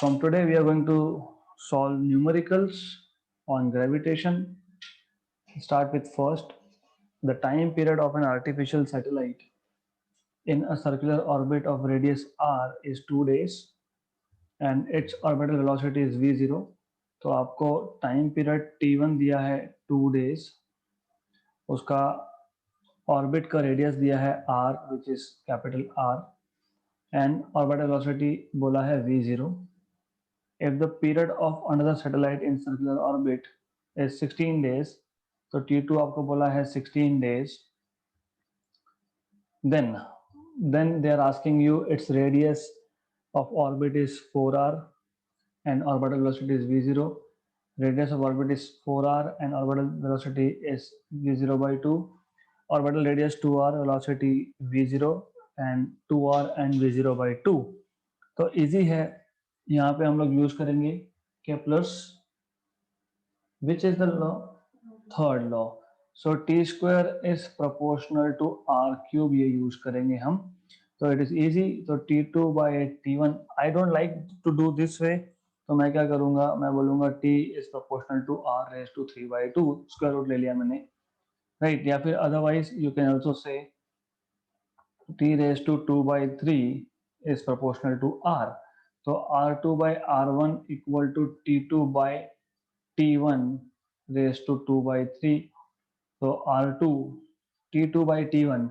From today, we are going to solve numericals on gravitation. Start with first. The time period of an artificial satellite in a circular orbit of radius r is 2 days and its orbital velocity is v0. तो आपको time period t1 दिया है 2 days, उसका orbit का radius दिया है r which is capital R and orbital velocity बोला है v0. If the period of another satellite in circular orbit is 16 days, तो T2 आपको बोला है 16 days. Then they are asking you its radius of orbit is 4r and orbital velocity is v0. Radius of orbit is 4r and orbital velocity is v0 by 2. Orbital radius 2r, velocity v0 and 2r and v0 by 2. तो easy है, यहाँ पे हम लोग use करेंगे Kepler's which is the law, third law. So t square is proportional to r cube, ये use करेंगे हम. तो it is easy. तो t2 by t1, I don't like to do this way, तो मैं क्या करूंगा, मैं बोलूंगा t is proportional to r raised to 3 by 2, square root ले लिया मैंने, राइट. या फिर otherwise you can also say t raised to 2 by 3 is proportional to r. तो r2 by r1 equal to t2 by t1 raised to 2 by 3. So r2 t2 by t1,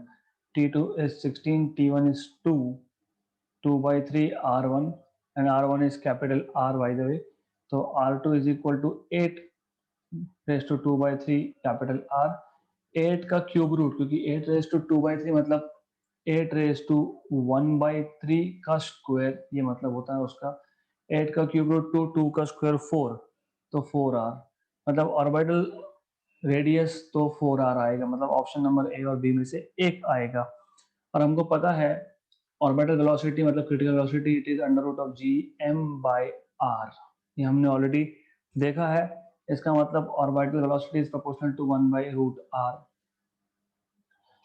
t2 is 16, t1 is 2, 2 by 3 r1 and r1 is capital R by the way. So r2 is equal to 8 raised to 2 by 3 capital R. 8 का cube root, क्योंकि 8 raised to 2 by 3 मतलब 8 raised to 1 by 3 का square, ये मतलब होता है उसका. 8 का क्यूब रूट 2, 2 का स्क्वायर 4, तो 4r, मतलब ऑर्बिटल रेडियस तो 4r आएगा, मतलब ऑप्शन नंबर ए और बी में से एक आएगा. और हमको पता है ऑर्बिटल वेलोसिटी मतलब critical velocity it is under root of G M by R, ये हमने ऑलरेडी देखा है. इसका मतलब orbital velocity is proportional to 1 by root R.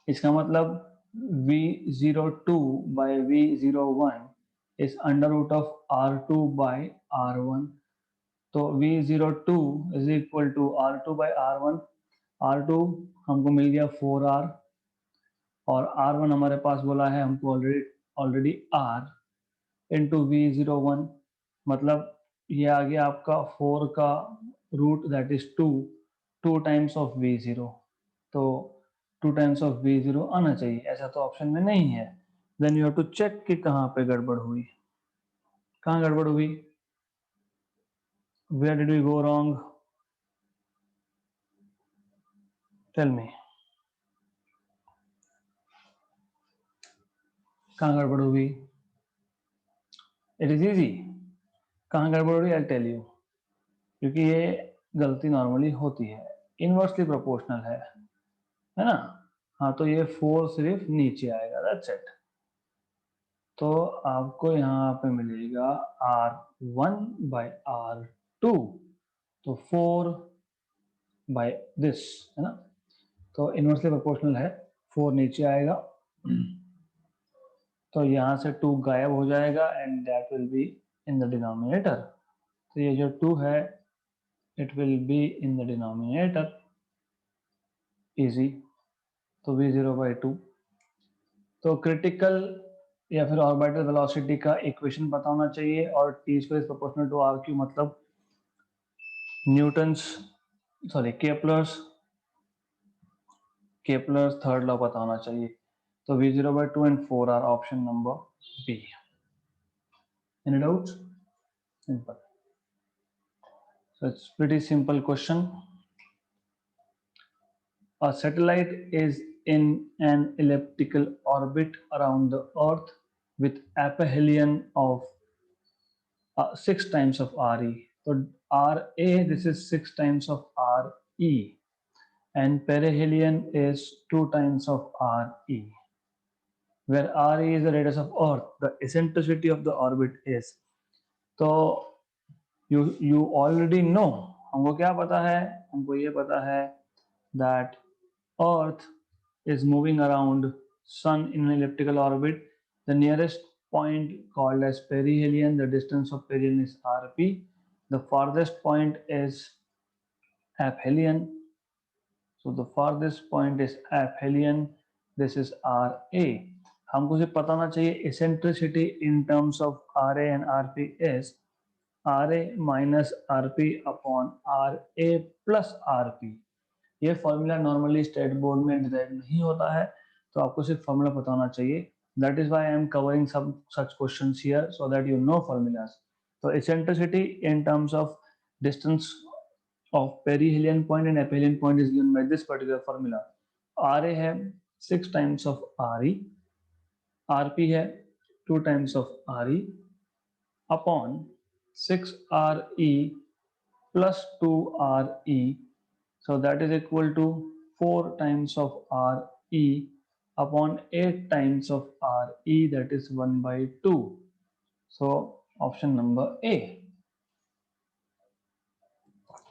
इसका मतलब v02 by v01 is under root of r2 by r1. तो v02 is equal to r2 by r1. r2 हमको मिल गया 4r और r1 हमारे पास बोला है हमको ऑलरेडी r इंटू v01, मतलब ये आ गया आपका 4 का root that is 2 times of v0. तो 2 टाइम्स ऑफ v0 आना चाहिए, ऐसा तो ऑप्शन में नहीं है. Then you have to check कि कहाँ पे गड़बड़ हुई, कहाँ गड़बड़ हुई, where did we go wrong, tell me, कहाँ गड़बड़ हुई. It is easy. कहाँ गड़बड़ हुई आई टेल यू, क्योंकि ये गलती नॉर्मली होती है, इनवर्सली प्रोपोर्शनल है ना. हाँ, तो ये 4 सिर्फ नीचे आएगा, दैट्स इट. तो आपको यहाँ पे मिलेगा r1 बाई r2, तो 4 बाई दिस, है ना. तो इनवर्सली प्रोपोर्शनल है, 4 नीचे आएगा, तो यहाँ से 2 गायब हो जाएगा and that will be in the denominator. तो ये जो 2 है it will be in the denominator, easy. तो v0 बाई 2. तो क्रिटिकल या फिर ऑर्बिटल वेलोसिटी का इक्वेशन पता होना चाहिए, और T square is proportional to R cube, मतलब न्यूटन्स केपलर्स थर्ड लॉ पता होना चाहिए. तो v0 by 2 and 4 are option number B. Any doubts? Simple. So it's pretty simple question. A satellite is in an elliptical orbit around the Earth with aphelion of 6 times of RE. So RA, this is 6 times of RE, and perihelion is 2 times of RE. Where RE is the radius of Earth, the eccentricity of the orbit is. तो you already know, हमको क्या पता है, हमको ये पता है that Earth is moving around Sun in an elliptical orbit. The nearest point called as perihelion. The distance of perihelion is rp. The farthest point is aphelion. So the farthest point is aphelion. This is ra. हमको सिर्फ पता होना चाहिए eccentricity in terms of ra and rp is ra minus rp upon ra plus rp. ये formula normally state board में derive नहीं होता है, तो आपको सिर्फ फॉर्मूला पता होना चाहिए. That is why I am covering some such questions here so that you know formulas. तो eccentricity in terms of distance of perihelion point and aphelion point is given by this particular formula. Ra है 6 times of Re, Rp है 2 times of Re upon 6Re plus 2Re. So that is equal to 4 times of Re upon 8 times of Re, that is 1 by 2. So option number A.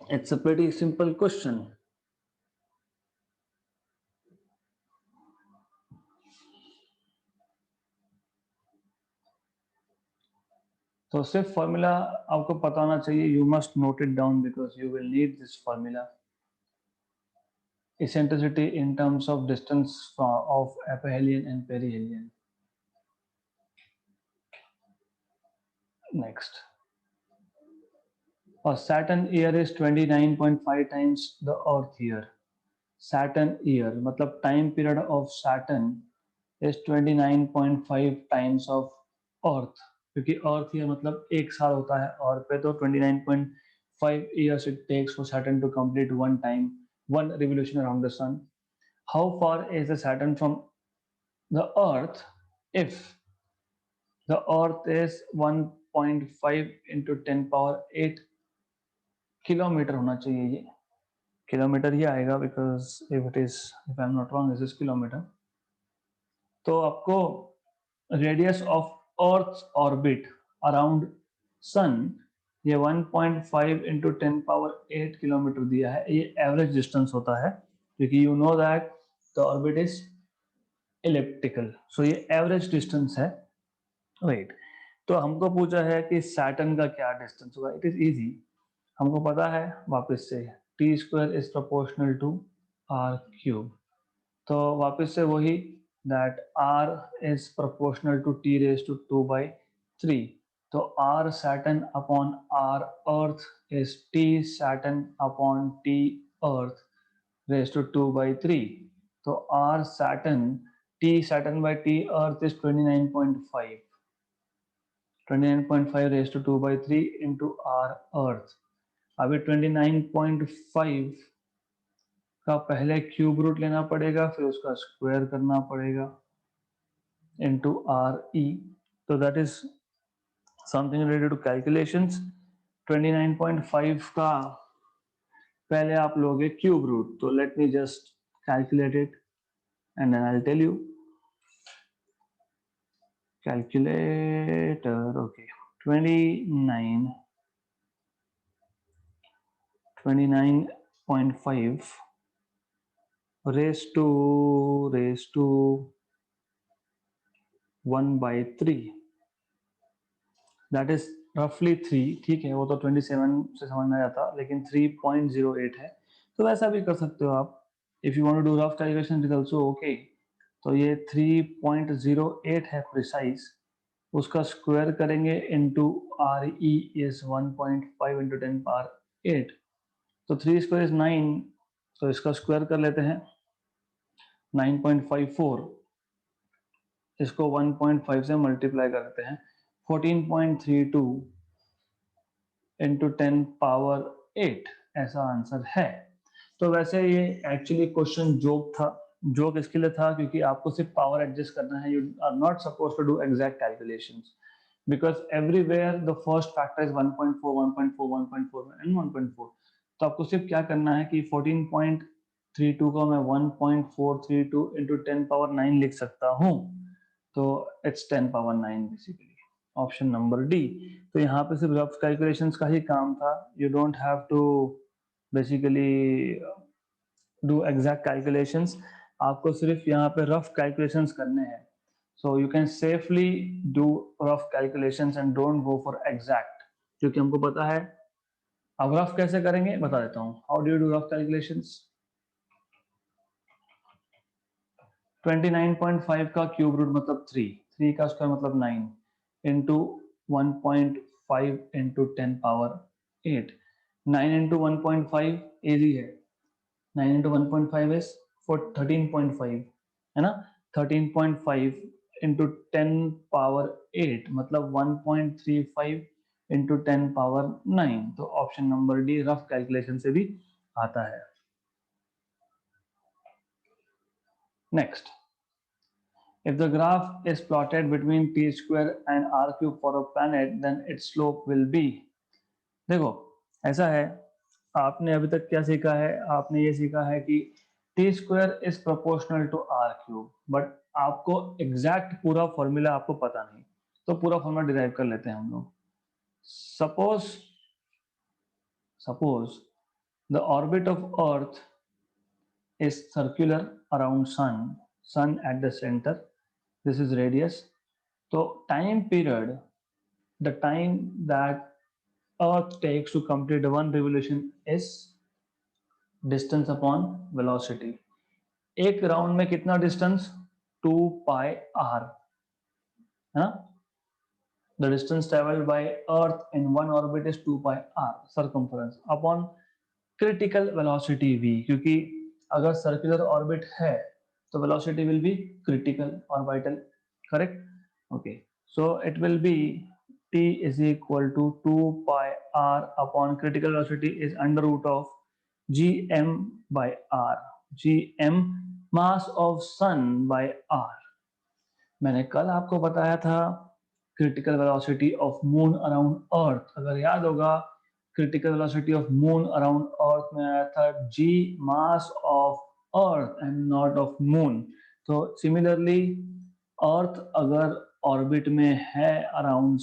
It's a pretty simple question. तो सिर्फ formula आपको पता होना चाहिए. You must note it down because you will need this formula. Eccentricity in terms of distance of aphelion and perihelion. Next. A Saturn year is 29.5 times the Earth year. Saturn year मतलब time period of Saturn is 29.5 times of Earth. क्योंकि Earth year मतलब एक साल होता है और पे, तो 29.5 years it takes for Saturn to complete one revolution around the sun. How far is the Saturn from the Earth? If the Earth is 1.5 into 10 power 8 kilometre होना चाहिए. ये किलोमीटर ही आएगा because if I am not wrong this is kilometre. तो आपको radius of earth orbit around sun ये 1.5 into 10 power 8 kilometre दिया है. ये एवरेज डिस्टेंस होता है क्योंकि you know that the orbit is elliptical. So ये एवरेज डिस्टेंस है. राइट. तो हमको पूछा है कि सैटर्न का क्या डिस्टेंस होगा. It is easy. हमको पता है वापस से T square is proportional to are cube. तो वापस से वही that R is proportional to T raise to 2/3. तो R Saturn upon R Earth is T Saturn upon T Earth raise to 2/3. तो R Saturn T Saturn by T Earth is 29.5. 29.5 raise to 2/3 into R Earth. अभी 29.5 का पहले cube root लेना पड़ेगा, फिर उसका square करना पड़ेगा इनटू आर ई. तो that is something related to calculations. 29.5 का पहले आप लोगे क्यूब रूट. तो let me just calculate it and then I will tell you. Calculator. Okay. 29.5 raised to 1/3. That is रफली 3. ठीक है, वो तो 27 से समझ में आता, लेकिन 3.08 है. तो वैसा भी कर सकते हो आप. If you want to do rough calculation it is also okay. तो ये 3.08 है प्रिसाइज. उसका स्क्वायर करेंगे into R E is 1.5 into 10 power 8. तो 3 स्क्वायर इज 9. तो इसका स्क्वायर कर लेते हैं 9.54. इसको 1.5 से मल्टीप्लाई करते हैं 14.32 इंटू 10 पावर 8. ऐसा आंसर है. तो वैसे ये एक्चुअली क्वेश्चन जोक था. जोक इसके लिए था क्योंकि आपको सिर्फ पावर एडजस्ट करना है. You are not suppose to do exact calculations because everywhere the first factor is 1.4 1.4 1.4 and 1.4. तो आपको सिर्फ क्या करना है कि 14.32 को मैं 1.432 इंटू 10 पावर 9 लिख सकता हूँ. तो it's 10 power 9 basically. Option number D. तो यहाँ पे सिर्फ रफ कैलकुलेशंस का ही काम था. You don't have to basically do exact calculations. आपको सिर्फ यहाँ पे रफ कैलकुलेशंस करने हैं. So you can safely do rough calculations and don't go for exact, क्योंकि हमको पता है। अब रफ कैसे करेंगे बता देता हूँ। How do you do rough calculations? 29.5 का क्यूब रूट मतलब 3, 3 का स्क्वायर मतलब 9 into 1.5 into 10 power 8। 9 into 1.5 easy है, 9 इंटू 1.5 इज 13.5 है ना। 13.5 इंटू 10 पावर 8 मतलब 1.35 इंटू 10 पावर 9। तो option number D rough calculation से भी आता है। Next, if the graph is plotted between t square and r cube for a planet, then its slope will be। देखो ऐसा है, आपने अभी तक क्या सीखा है? आपने ये सीखा है कि T square is proportional to are cube, but आपको एग्जैक्ट पूरा फॉर्मूला आपको पता नहीं, तो पूरा फॉर्मूला डिराइव कर लेते हैं हम लोग। Suppose the orbit of earth is circular around sun at the center, this is radius। So time period, the time that earth takes to complete one revolution is distance upon velocity। एक round में कितना distance? 2 pi are है ना। the distance traveled by earth in one orbit is 2 pi r circumference upon critical velocity v, क्योंकि अगर circular orbit है तो velocity will be critical orbital, correct. Okay, so it will B t is equal to 2 pi r upon critical velocity is under root of gm by r, gm mass of sun by r। मैंने कल आपको बताया था critical velocity of moon around Earth, अगर याद होगा critical velocity of moon around Earth में आया था G mass of Earth and not of moon. तो सिमिलरली अर्थ अगर ऑर्बिट में है अराउंड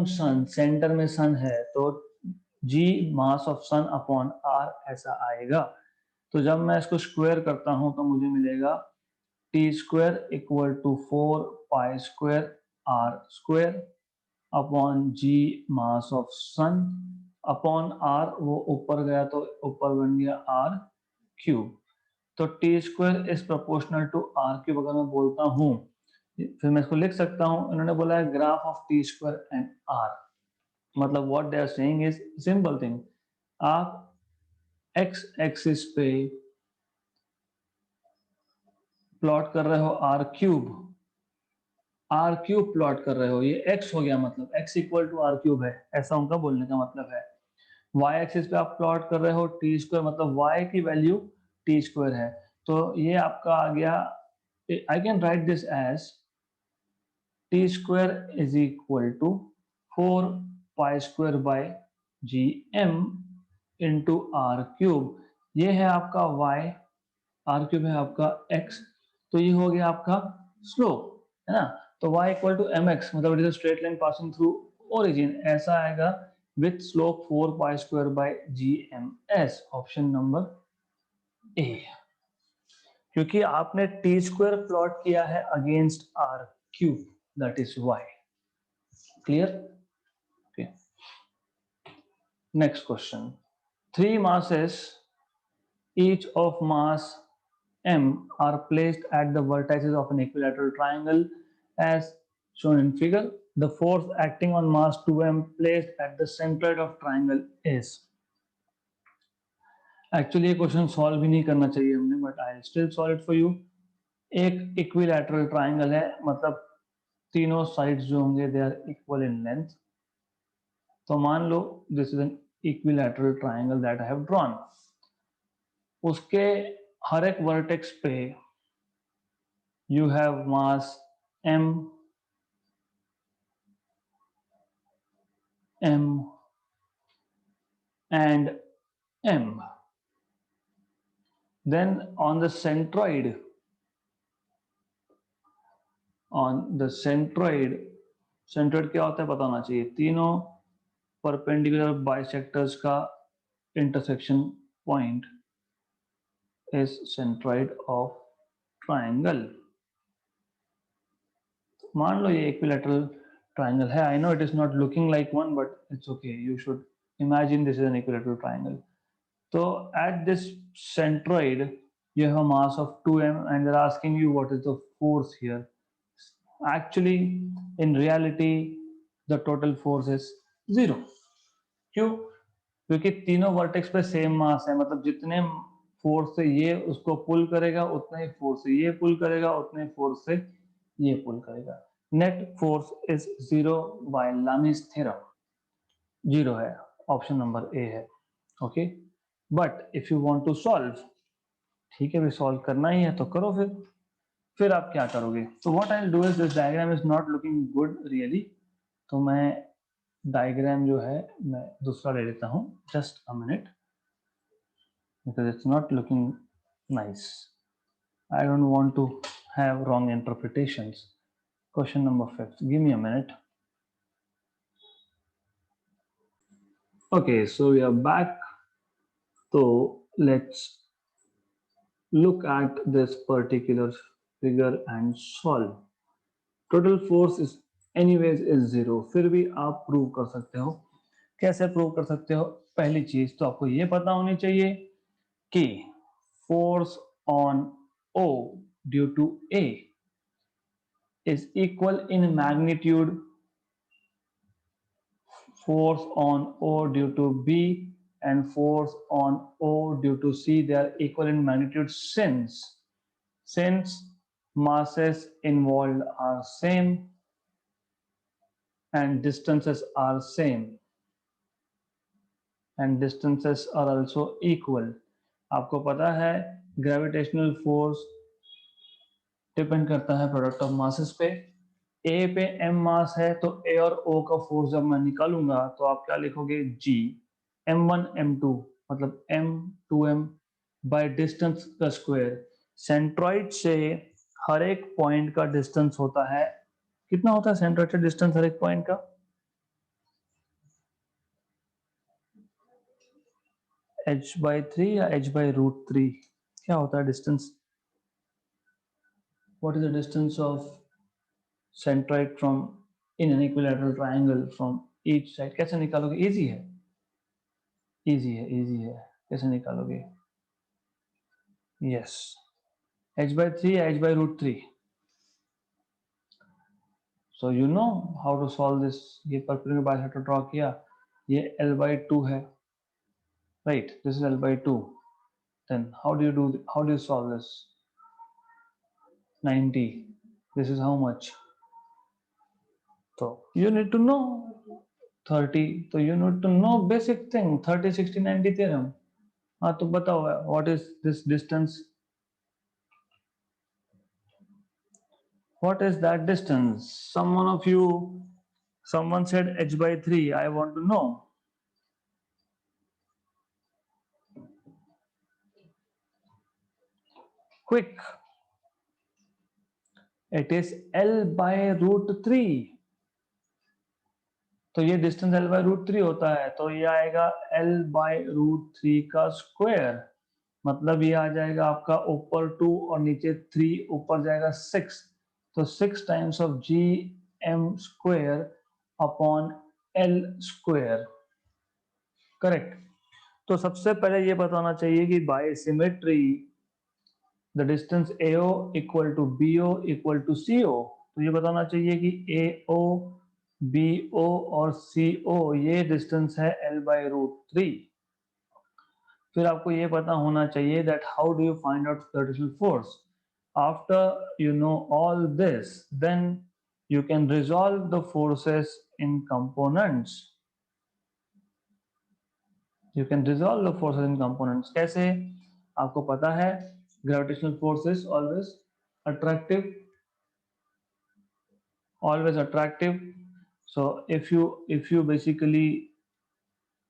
सन सेंटर में सन है, तो G mass of sun upon R ऐसा आएगा। तो जब मैं इसको स्क्वायर करता हूं तो मुझे मिलेगा T square equal to 4 pi square R square upon G mass of sun upon R, वो ऊपर गया तो ऊपर बन गया आर क्यूब। तो T square is proportional to are cube अगर मैं बोलता हूं, फिर मैं इसको लिख सकता हूं। इन्होंने बोला है graph of T square and R, मतलब what they are saying is simple thing. आप एक्स एक्सिस पे प्लॉट कर रहे हो आर क्यूब प्लॉट कर रहे हो, ये x हो गया, मतलब x equal to are cube है, ऐसा उनका बोलने का मतलब है। y एक्सिस पे आप प्लॉट कर रहे हो टी स्क्वायर, मतलब y की वैल्यू टी स्क्वायर है। तो ये आपका आ गया, I can write this as t square is equal to 4 pi square by G M into r cube. ये है आपका y, आर क्यूब है आपका x, तो ये हो गया आपका स्लोप, है ना। तो y equal to M x, मतलब it is a straight line passing through origin, ऐसा आएगा with slope 4 pi square by G M S, option number A. क्योंकि आपने टी स्क्वायर प्लॉट किया है against R cube, that is Y. Clear? Okay, next question. 3 masses each of mass m are placed at the vertices of an equilateral triangle as shown in figure। The force acting on mass 2m placed at the centroid of triangle is। Actually ये question solve भी नहीं करना चाहिए हमने, but I still solve it for you. एक equilateral triangle है, मतलब तीनों साइड्स जो होंगे they are equal in length. तो मान लो this is an equilateral triangle that I have drawn. उसके हर एक वर्टेक्स पे you have mass m and m, then on the centroid centroid क्या होता है बताना चाहिए, तीनों परपेंडिकुलर बाइसेक्टर्स का intersection point is centroid of triangle। मान लो ये इक्विलैटरल ट्राइंगल है. I know it is not looking like one, but it's okay. You should imagine this is an equilateral triangle. So at this centroid, you have a mass of 2m, and they're asking you what is the force here. Actually, in reality, the total force is 0. क्यों? क्योंकि तीनों vertex पे same mass है, मतलब जितने force से ये उसको पुल करेगा उतना ही फोर्स से ये पुल करेगा, उतने फोर्स से ये पुल करेगा. Net force is 0 by Lami's theorem. 0 है, ऑप्शन नंबर ए है. Okay, but if you want to solve, ठीक है, भी सॉल्व करना ही है तो करो. फिर आप क्या करोगे? तो what I will do is, this diagram is not looking good really, तो मैं डायग्राम जो है मैं दूसरा ले लेता हूं. Just a minute, because it's not looking nice. I don't want to have wrong interpretations. Question number 5. Give me a minute. Okay, so we are back. So let's look at this particular figure and solve. Total force is anyways is 0. फिर भी आप prove कर सकते हो. कैसे prove कर सकते हो? पहली चीज तो आपको ये पता होनी चाहिए कि force on O due to A is equal in magnitude force on O due to B and force on O due to C. They are equal in magnitude since masses involved are same and distances are same and distances are also equal. आपको पता है gravitational force depend करता है product of masses पे. ए पे M मास है, तो ए और ओ का फोर्स जब मैं निकालूंगा तो आप क्या लिखोगे? जी m1 m2, मतलब m2m बाय डिस्टेंस का स्क्वायर. सेंट्रॉइड से हर एक पॉइंट का डिस्टेंस होता है, कितना होता है सेंट्रॉइड से डिस्टेंस हर एक पॉइंट का? h/3 या h/√3, क्या होता है distance? What is the distance of centroid from in an equilateral triangle from each side? कैसे निकालोगे? इजी है, इजी है, इजी है. कैसे निकालोगे? यस, h/3 या h/√3. So you know how to solve this. ये परपेंडिकुलर बाइसेक्टर ड्रॉ किया, ये l/2 है, right? This is l/2. Then how do you solve this? 90. This is how much? तो you need to know 30. तो you need to know basic thing, 30 60 90 theorem. हाँ, तो बताओ what is this distance? What is that distance? Someone said h/3. I want to know. Quick. It is l/√3. तो ये distance l/√3 होता है, तो ये आएगा l/√3 का स्क्वायर. मतलब ये आ जाएगा आपका ऊपर 2 और नीचे 3, ऊपर जाएगा 6. तो 6 times of G M square upon L square. Correct. तो सबसे पहले ये बताना चाहिए कि by symmetry the distance AO equal to BO equal to CO. तो ये बताना चाहिए कि AO, BO और CO ये डिस्टेंस है l/√3. फिर आपको ये पता होना चाहिए that how do you find out gravitational force. After you know all this, then you can resolve the forces in components. You can resolve the forces in components. कैसे? आपको पता है gravitational force is always attractive. Always attractive. So if you basically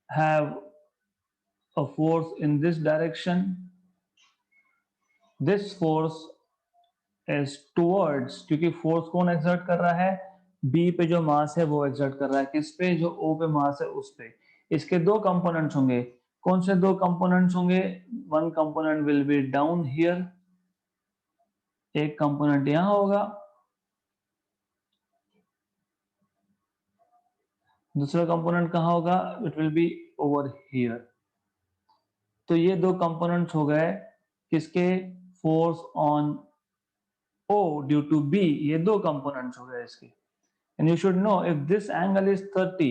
have a force in this direction, this force is towards, क्योंकि force कौन exert कर रहा है? B पे जो मास है वो एक्सर्ट कर रहा है. किस पे? जो ओ पे मास है उस पे. इसके दो कंपोनेंट्स होंगे. कौन से दो कंपोनेंट्स होंगे? One component will be down here, एक कंपोनेंट यहां होगा. दूसरा कंपोनेंट कहाँ होगा? It will be over here. तो ये दो कंपोनेंट्स हो गए किसके? Force on O due to B, ये दो कंपोनेंट्स हो गए इसके। And you should know if this angle is 30,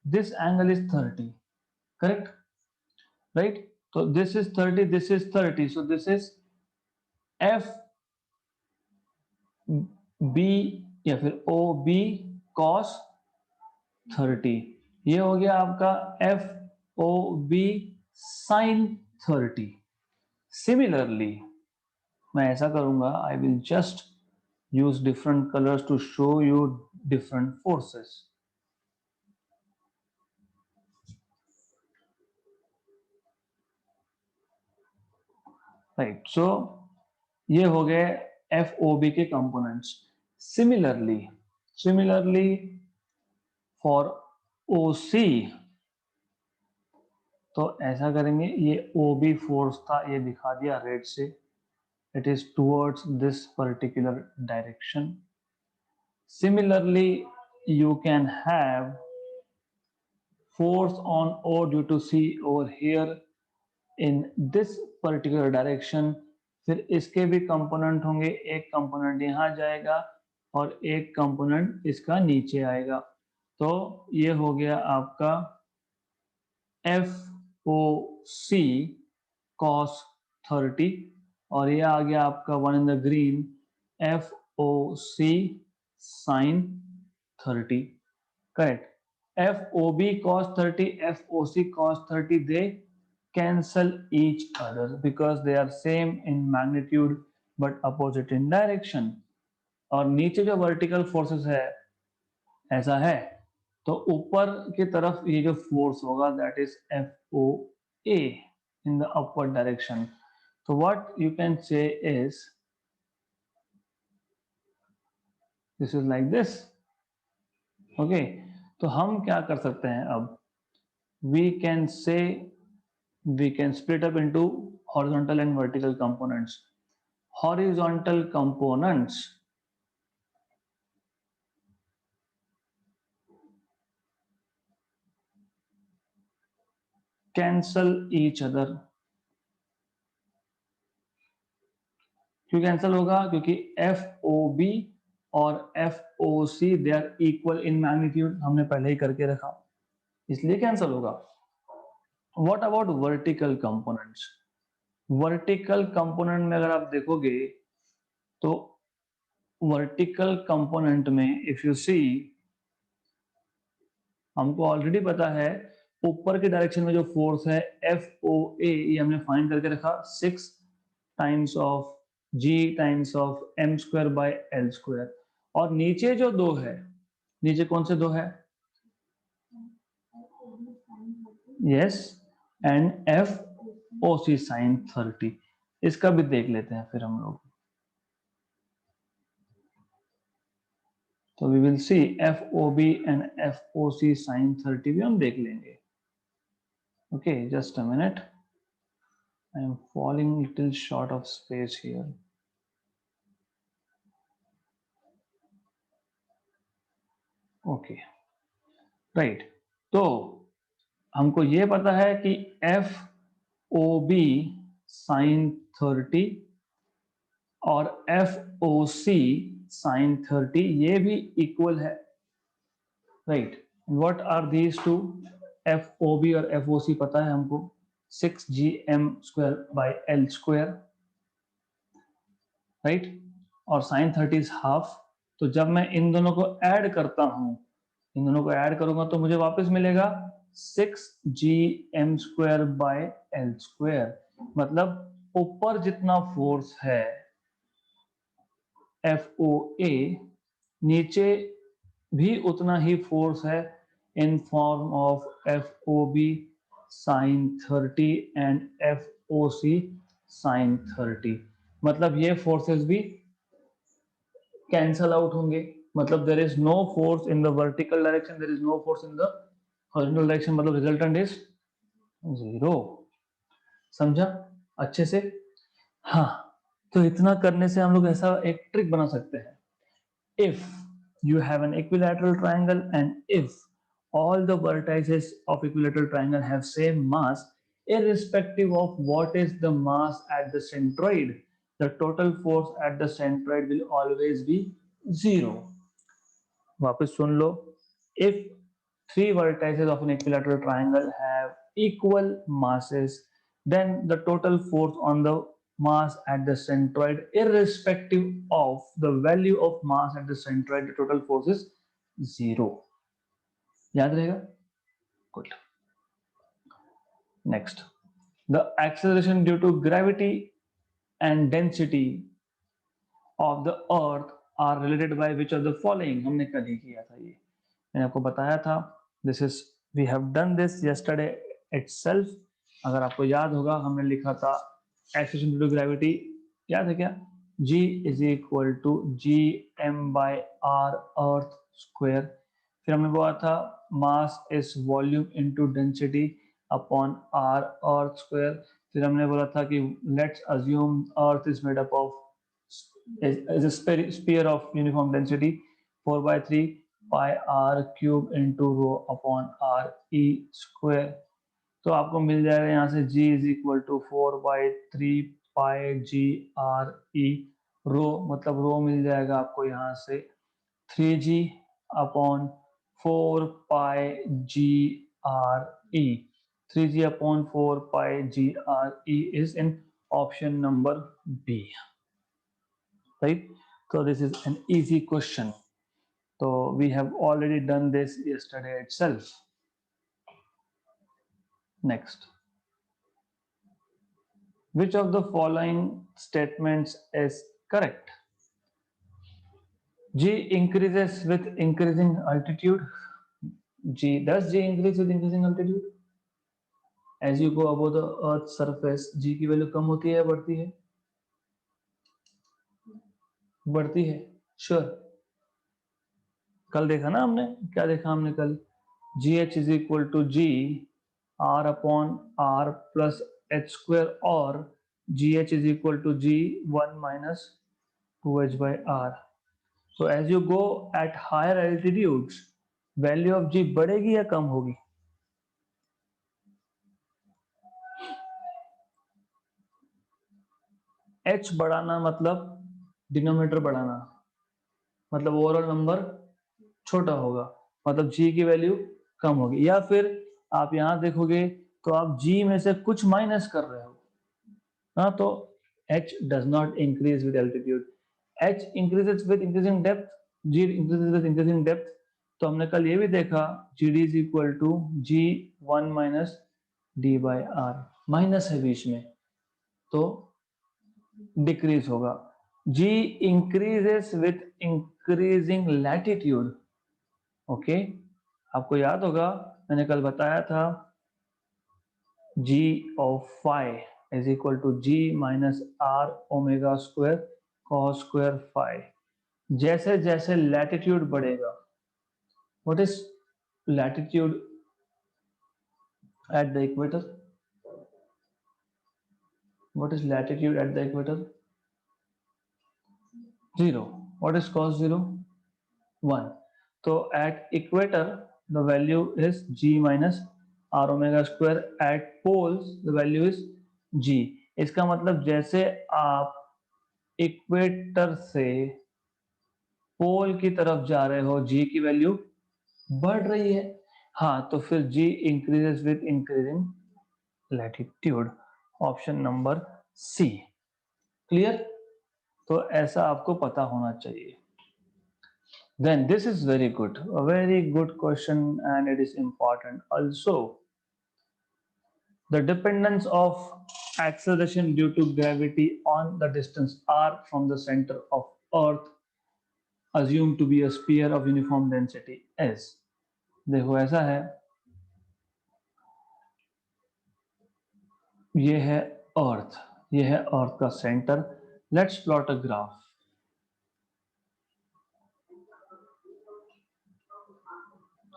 this angle is 30, correct? Right? So this is 30, this is 30. So this is FB या फिर OB cos 30। ये हो गया आपका FOB sin 30। Similarly, मैं ऐसा करूंगा, I will just use different colors to show you different forces. Right, so ये हो गए FOB के कंपोनेंट्स। सिमिलरली फॉर OC, तो ऐसा करेंगे, ये OB फोर्स था, ये दिखा दिया रेड से, it is towards this particular direction. Similarly you can have force on O due to C over here in this particular direction। फिर इसके भी कंपोनेंट होंगे, एक कंपोनेंट यहाँ जाएगा और एक कंपोनेंट इसका नीचे आएगा। तो ये हो गया आपका FOC cos 30 और ये आ गया आपका one in the green FOC sin 30, correct. FOB cos 30, FOC cos 30, they cancel each other because they are same in magnitude but opposite in direction। और नीचे जो वर्टिकल फोर्सेस है ऐसा है, तो ऊपर की तरफ ये जो फोर्स होगा that is FOA in the upward direction। so what you can say is this is like this, okay। तो हम क्या कर सकते हैं अब? we can say we can split up into horizontal and vertical components। horizontal components cancel each other। क्यों cancel होगा? क्योंकि FOB और FOC they are equal in magnitude, हमने पहले ही करके रखा, इसलिए कैंसिल होगा। What about vertical components? Vertical component में अगर आप देखोगे तो वर्टिकल कंपोनेंट में इफ यू सी, हमको ऑलरेडी पता है ऊपर के डायरेक्शन में जो फोर्स है FOA, ये हमने फाइंड करके रखा 6 times of G times of m square by L square. और नीचे जो दो है, नीचे कौन से दो है? Yes, and FOC sin 30। इसका भी देख लेते हैं फिर हम लोग। तो we will see FOB and FOC sin 30 भी हम देख लेंगे। Okay, just a minute, I am falling little short of space here. Okay, right. तो हमको ये पता है कि FOB sin 30 और FOC sin 30 ये भी इक्वल है, right. What are these two? FOB और FOC पता है हमको 6GM square by L square, right. और sin 30 इज हाफ। तो जब मैं इन दोनों को ऐड करता हूं, इन दोनों को ऐड करूंगा तो मुझे वापस मिलेगा 6GM square by L square. मतलब ऊपर जितना फोर्स है FOA, नीचे भी उतना ही फोर्स है in form of FOB sin 30 and FOC sin 30। मतलब ये फोर्सेस भी कैंसल आउट होंगे। मतलब there is no force in the vertical direction, there is no force in the horizontal direction, मतलब रिजल्टेंट इज 0। समझा अच्छे से? हाँ, तो इतना करने से हम लोग ऐसा एक ट्रिक बना सकते हैं। if you have an equilateral triangle and if all the vertices of equilateral triangle have same mass irrespective of what is the mass at the centroid. The total force at the centroid will always be 0. वापस सुन लो. If three vertices of an equilateral triangle have equal masses, then the total force on the mass at the centroid, irrespective of the value of mass at the centroid, the total force is 0. याद रहेगा? Good. Next, the acceleration due to gravity and density of the earth are related by which of the following. हमने कल ही किया था ये, मैंने आपको बताया था. This is, we have done this yesterday itself. अगर आपको याद होगा हमने लिखा था acceleration due to gravity, याद है क्या? G is equal to Gm by R earth square. फिर हमने बोला था mass is volume into density upon R earth square. फिर हमने बोला था कि let's assume earth is made up of is a sphere of uniform density 4 by 3 pi r cube into rho upon r e square. तो आपको मिल जाएगा यहाँ से g is equal to 4 by 3 pi g r e rho, मतलब rho मिल जाएगा आपको यहाँ से 3g upon 4 pi g r e. 3g upon 4 pi g r e is in option number B. Right? So this is an easy question. So we have already done this yesterday itself. Next, which of the following statements is correct? G increases with increasing altitude. Does G increase with increasing altitude? As you go above the Earth's surface, G की value कम होती है, बढ़ती है? बढ़ती है. Sure. कल देखा ना हमने, क्या देखा हमने कल? GH is equal to G R upon R plus H square, or GH is equal to G1 minus 2H by R. So as you go at higher altitudes, value of G बढ़ेगी या कम होगी? H बढ़ाना मतलब denominator बढ़ाना, मतलब overall number छोटा होगा, मतलब G की वैल्यू कम होगी. या फिर आप यहां देखोगे तो आप G में से कुछ माइनस कर रहे हो. हाँ, तो H does not increase with altitude. H increases with increasing depth. G increases with increasing depth. तो हमने कल ये भी देखा GD is equal to G1 minus D by R. Minus है बीच में, तो डिक्रीज होगा. G increases with increasing latitude. Okay, आपको याद होगा मैंने कल बताया था G of phi is equal to G minus R omega square cos square phi. जैसे जैसे लैटिट्यूड बढ़ेगा, what is latitude at the equator? What is latitude at the equator? 0. What is cos 0? 1. So at equator the value is G minus R omega square. At poles the value is G. इसका मतलब जैसे आप equator से पोल की तरफ जा रहे हो, G की वैल्यू बढ़ रही है. हाँ, तो फिर G increases with increasing latitude. Option number C. Clear? तो ऐसा आपको पता होना चाहिए. Then this is very good, a very good question, and it is important also. The dependence of acceleration due to gravity on the distance r from the center of Earth assumed to be a sphere of uniform density is. देखो ऐसा है, ये है अर्थ, ये है अर्थ का centre. Let's plot a graph.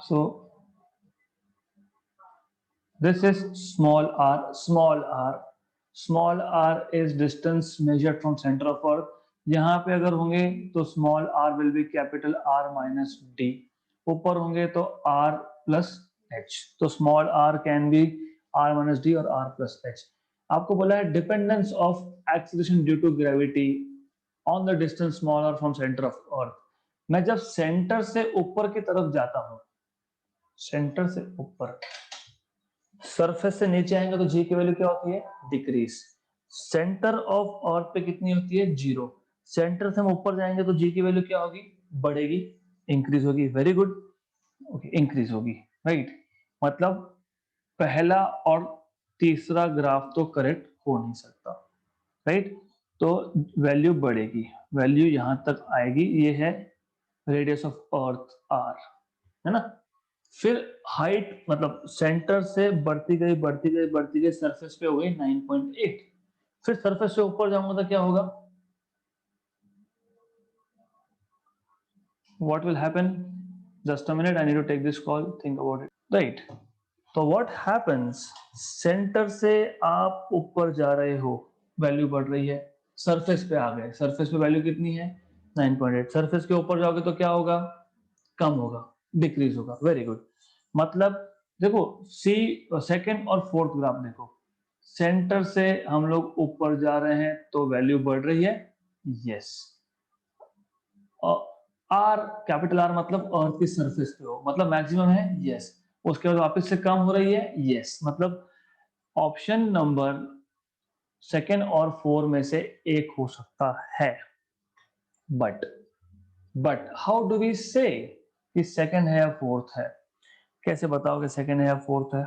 So this is small r. Small r is distance measured from center of Earth. यहाँ पे अगर होंगे तो small r will be capital R minus d. ऊपर होंगे तो r प्लस एच, तो small r can be r minus d और आर प्लस एच। आपको बोला है dependence of acceleration due to gravity on the distance small r from centre of earth. मैं जब सेंटर से ऊपर की तरफ जाता हूं, सेंटर से ऊपर, सरफेस से नीचे आएंगे तो जी की वैल्यू क्या होती है, डिक्रीज। सेंटर ऑफ अर्थ पे कितनी होती है, जीरो। सेंटर से हम ऊपर जाएंगे तो जी की वैल्यू क्या होगी, बढ़ेगी, इंक्रीज होगी। वेरी गुड, ओके, इंक्रीज होगी, राइट। मतलब पहला और तीसरा ग्राफ तो करेक्ट हो नहीं सकता, राइट। तो वैल्यू बढ़ेगी, वैल्यू यहां तक आएगी, ये है रेडियस ऑफ अर्थ आर, है ना। फिर हाइट मतलब सेंटर से बढ़ती गई बढ़ती गई बढ़ती गई, सरफेस पे हो गई 9.8। फिर सरफेस से ऊपर जाऊंगा तो क्या होगा, what will happen, just a minute, I need to take this call, think about it, right। तो what happens, सेंटर से आप ऊपर जा रहे हो, वैल्यू बढ़ रही है, सरफेस पे आ गए, सरफेस पे वैल्यू कितनी है 9.8। सरफेस के ऊपर जाओगे तो क्या होगा, कम होगा, डिक्रीज होगा। Very good. मतलब देखो सी, सेकंड और फोर्थ ग्राफ देखो, सेंटर से हम लोग ऊपर जा रहे हैं तो वैल्यू बढ़ रही है, यस। आर, कैपिटल आर मतलब अर्थ की सरफेस पे हो, मतलब मैक्सिमम है, यस। उसके बाद वापस से कम हो रही है, यस। मतलब ऑप्शन नंबर सेकंड और फोर में से एक हो सकता है। बट हाउ डू वी से कि सेकंड है या फोर्थ है, कैसे बताओगे सेकंड है या फोर्थ है।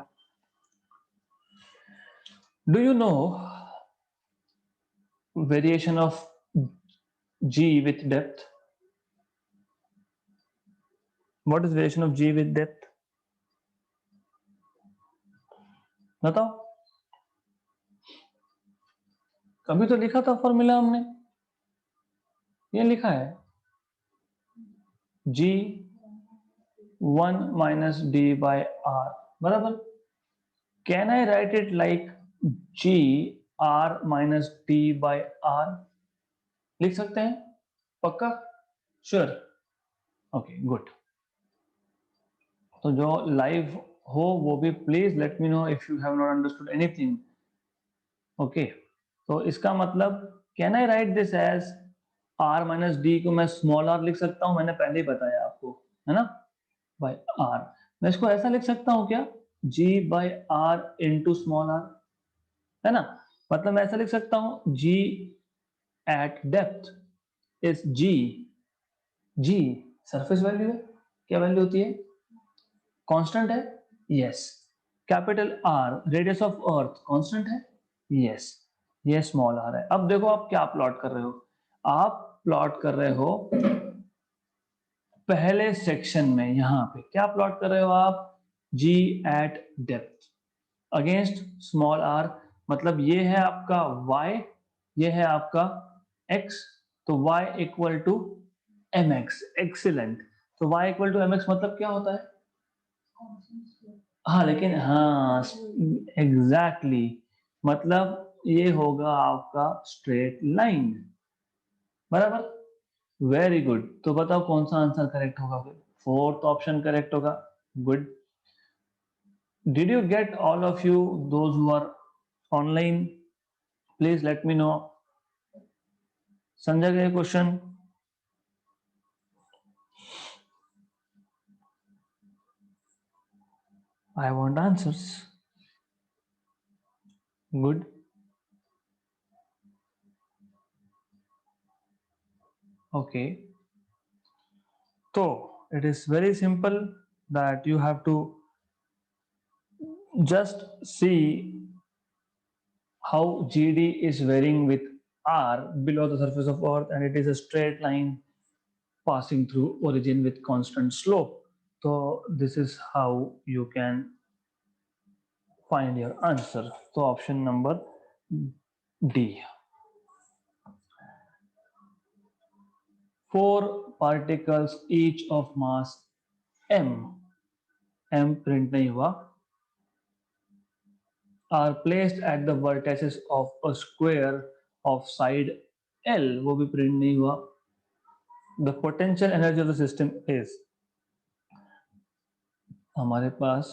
Do you no variation of g with depth? What is variation of g with depth? बताओ, कभी तो लिखा था फॉर्मूला हमने, ये लिखा है g 1 minus d by r, बराबर। Can I right it like g r minus d by r, लिख सकते हैं पक्का, श्योर, ओके गुड। तो जो लाइव हो वो भी please let me know if you have not understood anything, okay. तो इसका मतलब can I write this as r minus d को मैं स्मॉल आर लिख सकता हूं, मैंने पहले ही बताया आपको, है ना, बाय आर। मैं इसको ऐसा लिख सकता हूं क्या, G by R into small R, है ना। मतलब मैं ऐसा लिख सकता हूं G at depth is G, G surface value है, क्या वैल्यू होती है, कांस्टेंट है, yes. Capital R radius of Earth constant है, यस। ये स्मॉल आर है। अब देखो आप क्या प्लॉट कर रहे हो, आप प्लॉट कर रहे हो पहले सेक्शन में, यहां पे क्या प्लॉट कर रहे हो आप, G at depth against small R. मतलब ये है आपका y, ये है आपका x, तो y equal to M x, excellent. तो y equal to M x मतलब क्या होता है, हाँ लेकिन हाँ एग्जैक्टली मतलब ये होगा आपका स्ट्रेट लाइन, बराबर। Very good. तो बताओ कौन सा आंसर करेक्ट होगा, फिर फोर्थ ऑप्शन करेक्ट होगा, good. Did you get all of you those who are online, please let me know, समझा गया question. I want answers, good, okay. तो it is very simple that you have to just see how GD is varying with R below the surface of Earth, and it is a straight line passing through origin with constant slope. So this is how you can find your answer. So option number D. 4 particles each of mass m, m print नहीं हुआ, are placed at the vertices of a square of side L, वो भी print नहीं हुआ। The potential energy of the system is, हमारे पास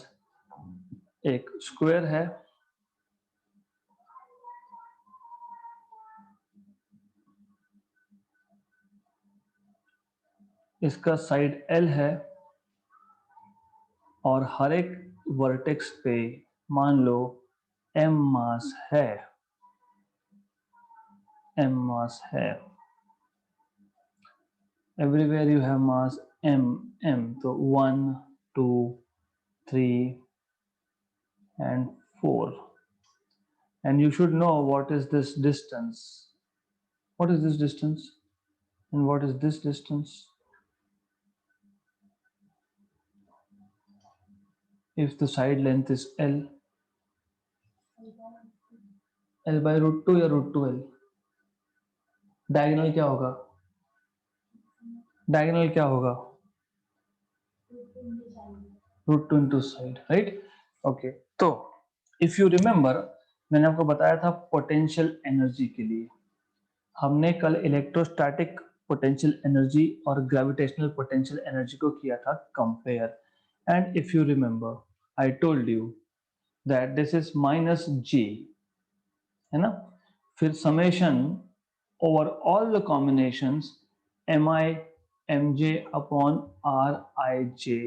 एक square है, इसका साइड L है और हर एक वर्टेक्स पे मान लो m मास है, m मास है, everywhere you have mass m, तो 1 2 3 and 4, and you should know what is this distance, what is this distance and what is this distance. If the side length is L, L by root 2 या root 2L, diagonal क्या होगा, diagonal क्या होगा, root 2 into side, right? Okay, तो if you remember, मैंने आपको बताया था पोटेंशियल एनर्जी के लिए हमने कल इलेक्ट्रोस्टैटिक पोटेंशियल एनर्जी और ग्रेविटेशनल पोटेंशियल एनर्जी को किया था compare, and if you remember I told you that this is minus G, है ना, फिर summation over all the combinations M I M J upon R I J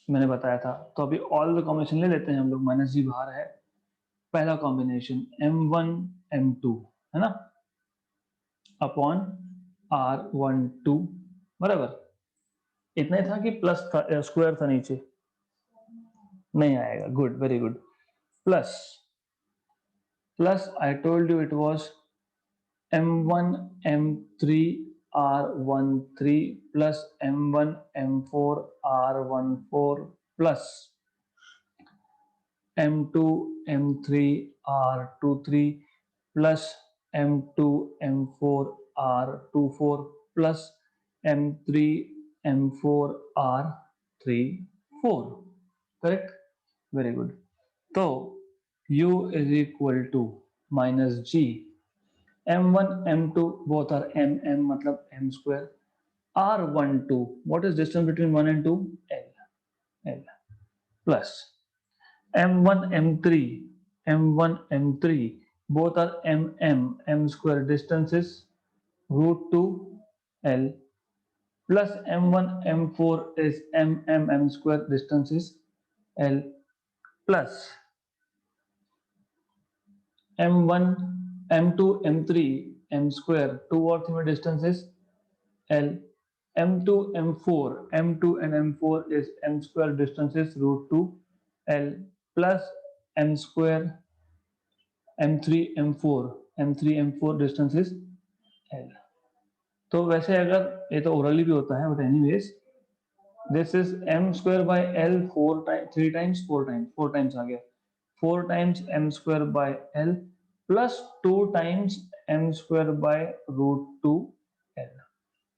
मैंने बताया था। तो अभी ऑल द कॉम्बिनेशन ले लेते हैं हम लोग, माइनस जी बाहर है, पहला कॉम्बिनेशन M1 M2 है ना अपॉन R12 बराबर, इतना ही था कि प्लस था, स्क्वायर था नीचे, नहीं आएगा, good, very good, plus plus I told you it was M1 M3 R13 plus M1 M4 R14 plus M2 M3 R23 plus M2 M4 R24 plus M3 M4 R34, correct, very good. तो U is equal to minus G, M1 M2 both are M मतलब M square, R12 what is distance between 1 and 2, L plus M1 M3 M1 M3 both are M square distance is root 2 L plus M1 M4 is M square distance is L plus M1 M2 M3 M square 2 और 3 में distance is L, M2 M2 and M4 is M square distance is root 2 L plus M square M3 M4 distance is L। तो वैसे अगर ये तो orally भी होता है, but anyways this is M square by L 3 times 4 times आ गया, 4 times M square by L plus 2 times M square by root 2 L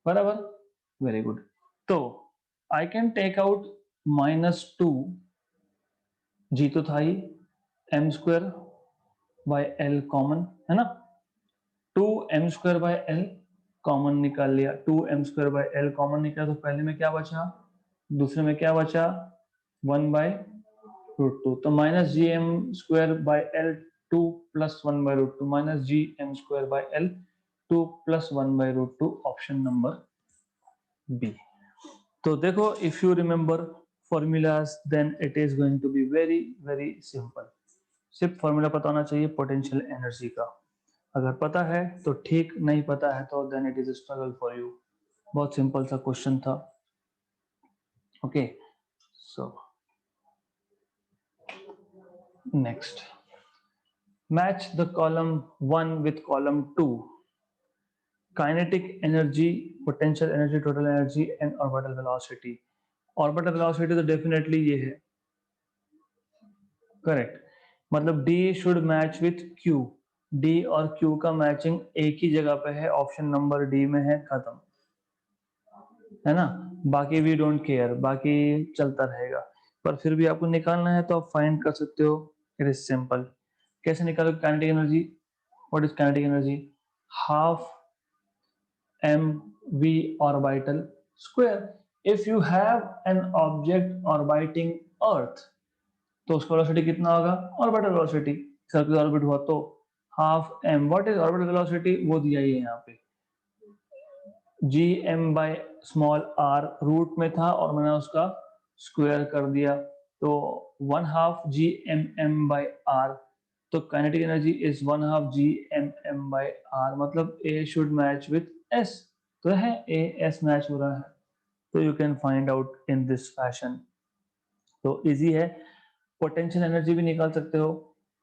बराबर, वेरी गुड। तो आई कैन टेक आउट -2, जी तो था ही, M square by L common है ना, 2M square by L common निकाल लिया, 2M square by L common निकाला, तो पहले में क्या बचा, दूसरे में क्या बचा, 1 by root 2, तो minus G M square by L 2 plus 1 by root 2 minus G M square by L 2 plus 1 by root 2, option number B. तो देखो, if you remember formulas then it is going to be very very simple, सिर्फ formula पता होना चाहिए potential energy का, अगर पता है तो ठीक, नहीं पता है तो then it is struggle for you. बहुत सिंपल सा क्वेश्चन था। Okay, so next, match the column 1 with column 2, kinetic energy, potential energy, total energy and orbital velocity. Orbital velocity तो डेफिनेटली ये है, करेक्ट, मतलब D should match with Q, D और Q का matching एक ही जगह पे है, ऑप्शन नंबर डी में है, खत्म, है ना, बाकी वी डोंट केयर, बाकी चलता रहेगा, पर फिर भी आपको निकालना है तो आप फाइंड कर सकते हो, इट इज सिंपल। कैसे निकालोगे kinetic energy, what is kinetic energy, half mv orbital square, if you have an object orbiting अर्थ, तो उसका वेलोसिटी कितना होगा? ऑर्बिटल वेलोसिटी, सर्कुलर ऑर्बिट हुआ तो half m. What is orbital velocity? वो दिया ही है यहाँ पे, G M by small r root में था और मैंने उसका स्क्वायर कर दिया, तो 1/2 G M M by R. तो kinetic energy is 1/2 G M M by are, मतलब A should match with S, तो है ए एस मैच हो रहा है, तो you can find out in this fashion. तो इजी है। पोटेंशियल एनर्जी भी निकाल सकते हो,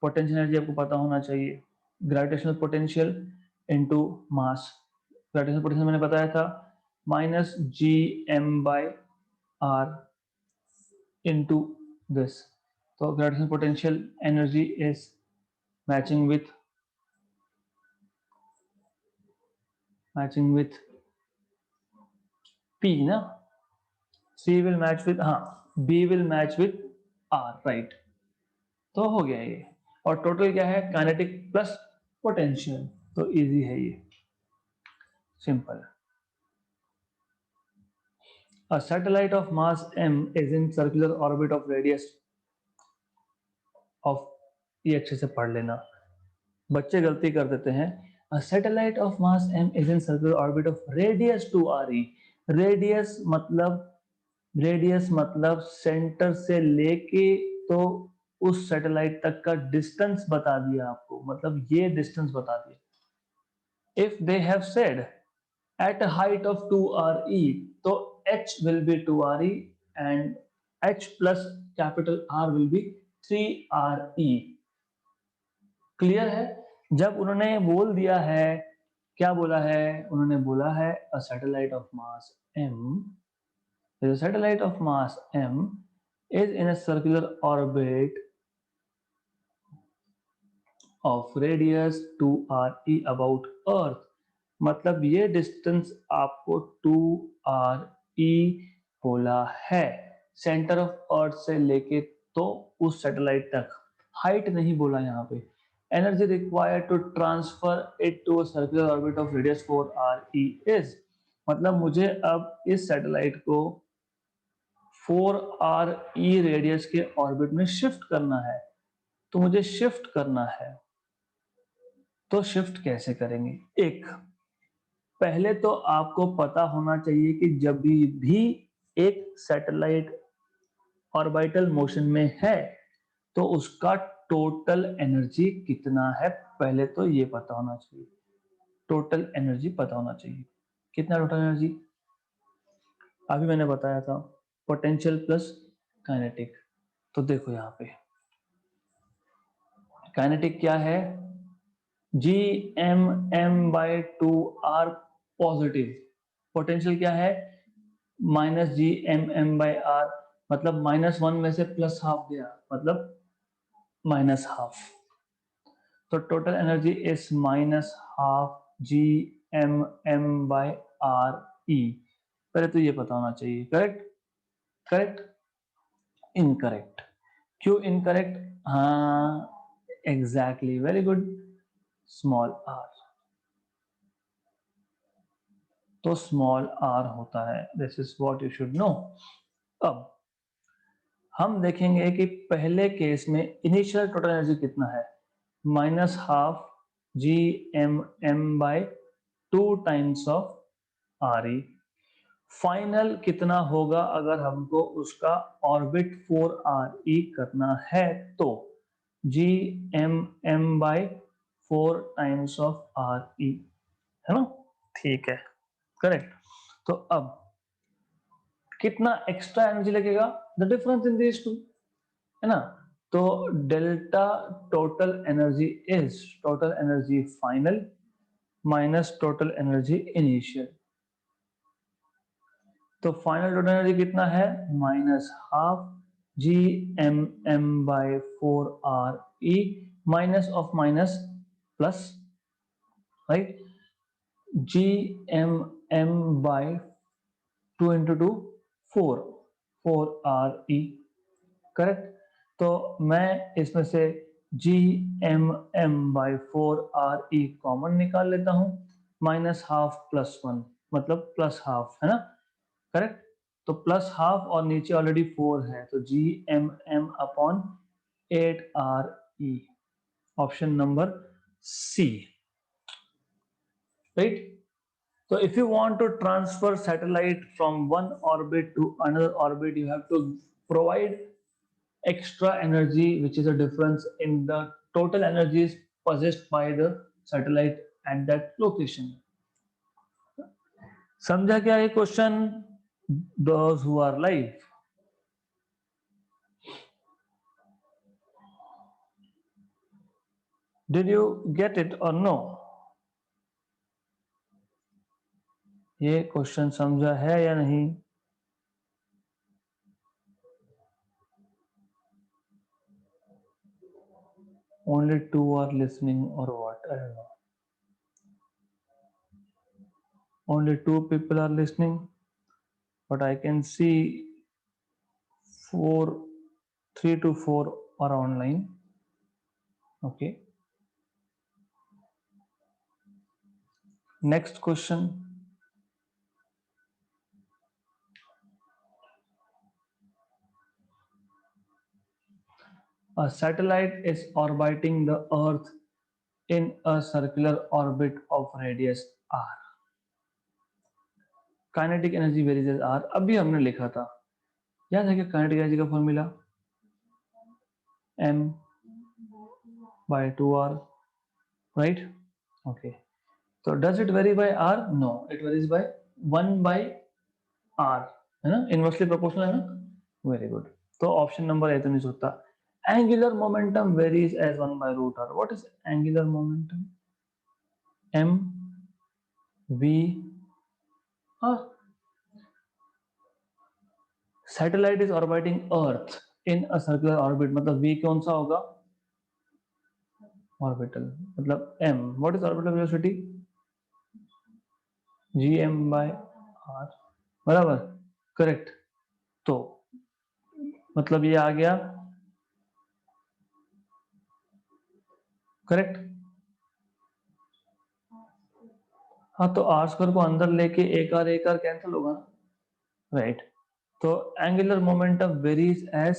पोटेंशियल एनर्जी आपको पता होना चाहिए, gravitational potential into mass. Gravitational potential मैंने बताया था minus G M by R into this, तो gravitational potential energy is matching with P ना, C will match with, हाँ, B will match with R, right. तो हो गया ये, और टोटल क्या है? काइनेटिक प्लस पोटेंशियल, तो इजी है ये, simple. A satellite of mass m is in circular orbit of radius of, ये अच्छे से पढ़ लेना, बच्चे गलती कर देते हैं। A satellite of mass m is in circular orbit of radius 2re। Radius मतलब सेंटर से लेके तो उस सैटेलाइट तक का डिस्टेंस बता दिया आपको, मतलब ये डिस्टेंस बता दिया। If they have said at a height of 2re, तो h will be 2re and h plus capital R will be 3re। Clear है? जब उन्होंने बोल दिया है, क्या बोला है? उन्होंने बोला है a satellite of mass m, the satellite of mass m is in a circular orbit of radius 2re about earth, मतलब ये डिस्टेंस आपको 2re बोला है, सेंटर ऑफ अर्थ से लेके तो उस सैटेलाइट तक, हाइट नहीं बोला यहाँ पे। Energy required to transfer it to circular orbit of radius 4re is, मतलब मुझे अब इस सैटेलाइट को 4re रेडियस के ऑर्बिट में शिफ्ट करना है, तो मुझे शिफ्ट करना है, तो शिफ्ट कैसे करेंगे? एक, पहले तो आपको पता होना चाहिए कि जब भी एक सैटेलाइट ऑर्बिटल मोशन में है तो उसका टोटल एनर्जी कितना है, पहले तो ये पता होना चाहिए, टोटल एनर्जी पता होना चाहिए। कितना टोटल एनर्जी? अभी मैंने बताया था पोटेंशियल प्लस काइनेटिक, तो देखो यहाँ पे काइनेटिक क्या है? G M M by 2r positive, potential क्या है? Minus G M M by are, मतलब -1 में से +½ गया, मतलब -½ तो total energy is -½ G M M by r e. पहले तो ये पता होना चाहिए, करेक्ट? करेक्ट? इनकरेक्ट? क्यों इनकरेक्ट? हाँ, exactly, very good, small r, तो स्मॉल आर होता है, this is what you should know. अब हम देखेंगे कि पहले केस में इनिशियल टोटल एनर्जी कितना है, -½ G M M by 2 times of r e. Final कितना होगा अगर हमको उसका ऑर्बिट 4re करना है, तो G M M by 4 times of r e, है ना? ठीक है, करेक्ट। तो अब कितना एक्स्ट्रा एनर्जी लगेगा? The difference in these two, है ना? तो delta total energy final minus total energy initial, तो फाइनल टोटल एनर्जी कितना है? -½ G M M by 4re minus of minus plus, right, G M M by 2 into 2 4re, correct? तो मैं इसमें से जी M M by 4re common निकाल लेता हूं, -½ +1 मतलब +½ है ना, करेक्ट? तो प्लस हाफ और नीचे ऑलरेडी 4 है, तो GMM upon 8RE, option number C, right. So if you want to transfer satellite from one orbit to another orbit, you have to provide extra energy, which is a difference in the total energies possessed by the satellite at that location. समझा क्या ये question? Those who are live. Did you get it or no? ये question समझा है या नहीं? Only 2 are listening or what? I don't know. Only 2 people are listening, but I can see 3 to 4 are online. Okay. Next question. A satellite is orbiting the Earth in a circular orbit of radius r. Kinetic energy varies as r. अभी हमने लिखा था, याद है क्या kinetic energy का formula? m by 2r, right? Okay. So does it vary by r? No, it varies by 1 by r, है ना? Inversely proportional है ना? Very good. तो ऑप्शन नंबर ए तो नहीं होता. Angular momentum varies as 1 by root r. What is angular momentum? M V r. Satellite is orbiting Earth in a circular orbit. मतलब V कौन सा होगा? Orbital. मतलब M. What is orbital velocity? Gm by r. बराबर? Correct. तो मतलब ये आ गया करेक्ट. हाँ, तो आर स्क्वायर को अंदर लेके एक आर कैंसिल होगा ना, राइट. तो angular momentum varies as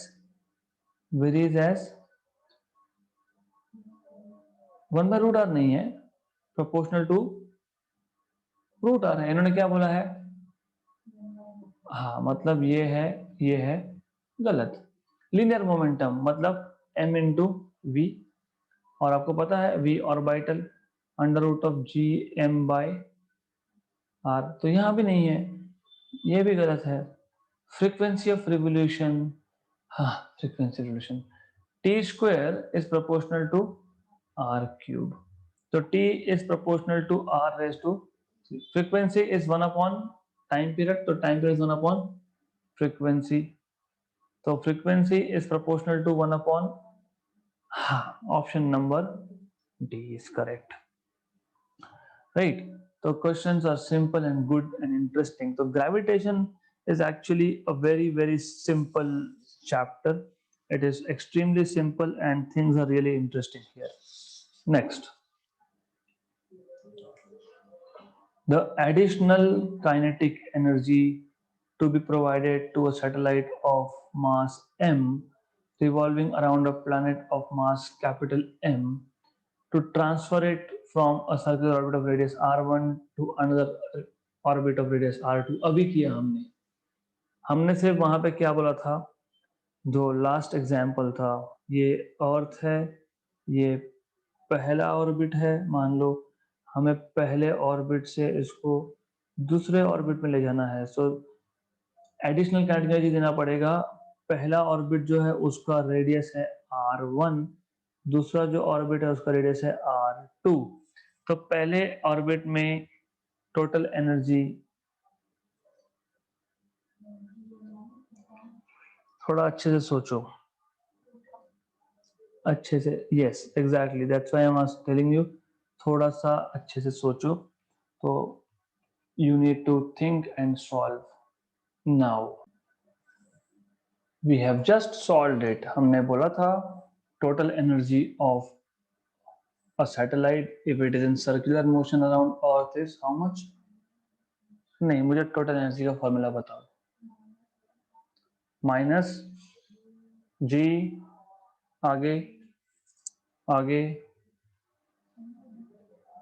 1 by root r नहीं है, प्रोपोर्शनल टू रूट आर है. इन्होंने क्या बोला है? हाँ, मतलब ये है गलत. लीनियर मोमेंटम मतलब m इंटू वी, और आपको पता है v orbital under root of G M by r. तो यहां भी नहीं है, ये भी गलत है. फ्रीक्वेंसी ऑफ रिवोल्यूशन, हाँ, frequency revolution t square is proportional to are cube. तो t is proportional to are raise to. Frequency is 1 upon time period, तो टाइम पीरियड 1 अपॉन फ्रीक्वेंसी. तो frequency is proportional to 1 upon, हाँ, option number D is correct, right. So questions are simple and good and interesting. So gravitation is actually a very simple chapter. It is extremely simple and things are really interesting here. Next, the additional kinetic energy to be provided to a satellite of mass m revolving around a planet of mass capital M to transfer it from a circular orbit of radius r1 to another orbit of radius r2. अभी किया हमने सिर्फ वहां पे क्या बोला था, जो लास्ट एग्जाम्पल था, ये अर्थ है, ये पहला ऑर्बिट है. मान लो हमें पहले ऑर्बिट से इसको दूसरे ऑर्बिट में ले जाना है, सो एडिशनल काइनेटिक एनर्जी देना पड़ेगा. पहला ऑर्बिट जो है उसका रेडियस है r1, दूसरा जो ऑर्बिट है उसका रेडियस है r2. तो पहले ऑर्बिट में टोटल एनर्जी, थोड़ा अच्छे से सोचो, अच्छे से. Yes, exactly, that's why I am telling you, थोड़ा सा अच्छे से सोचो. तो you need to think and solve. Now we have just solved it. हमने बोला था total energy of a satellite if it is in circular motion around earth is how much? नहीं, मुझे टोटल एनर्जी का फॉर्मूला बताओ. Minus G, आगे आगे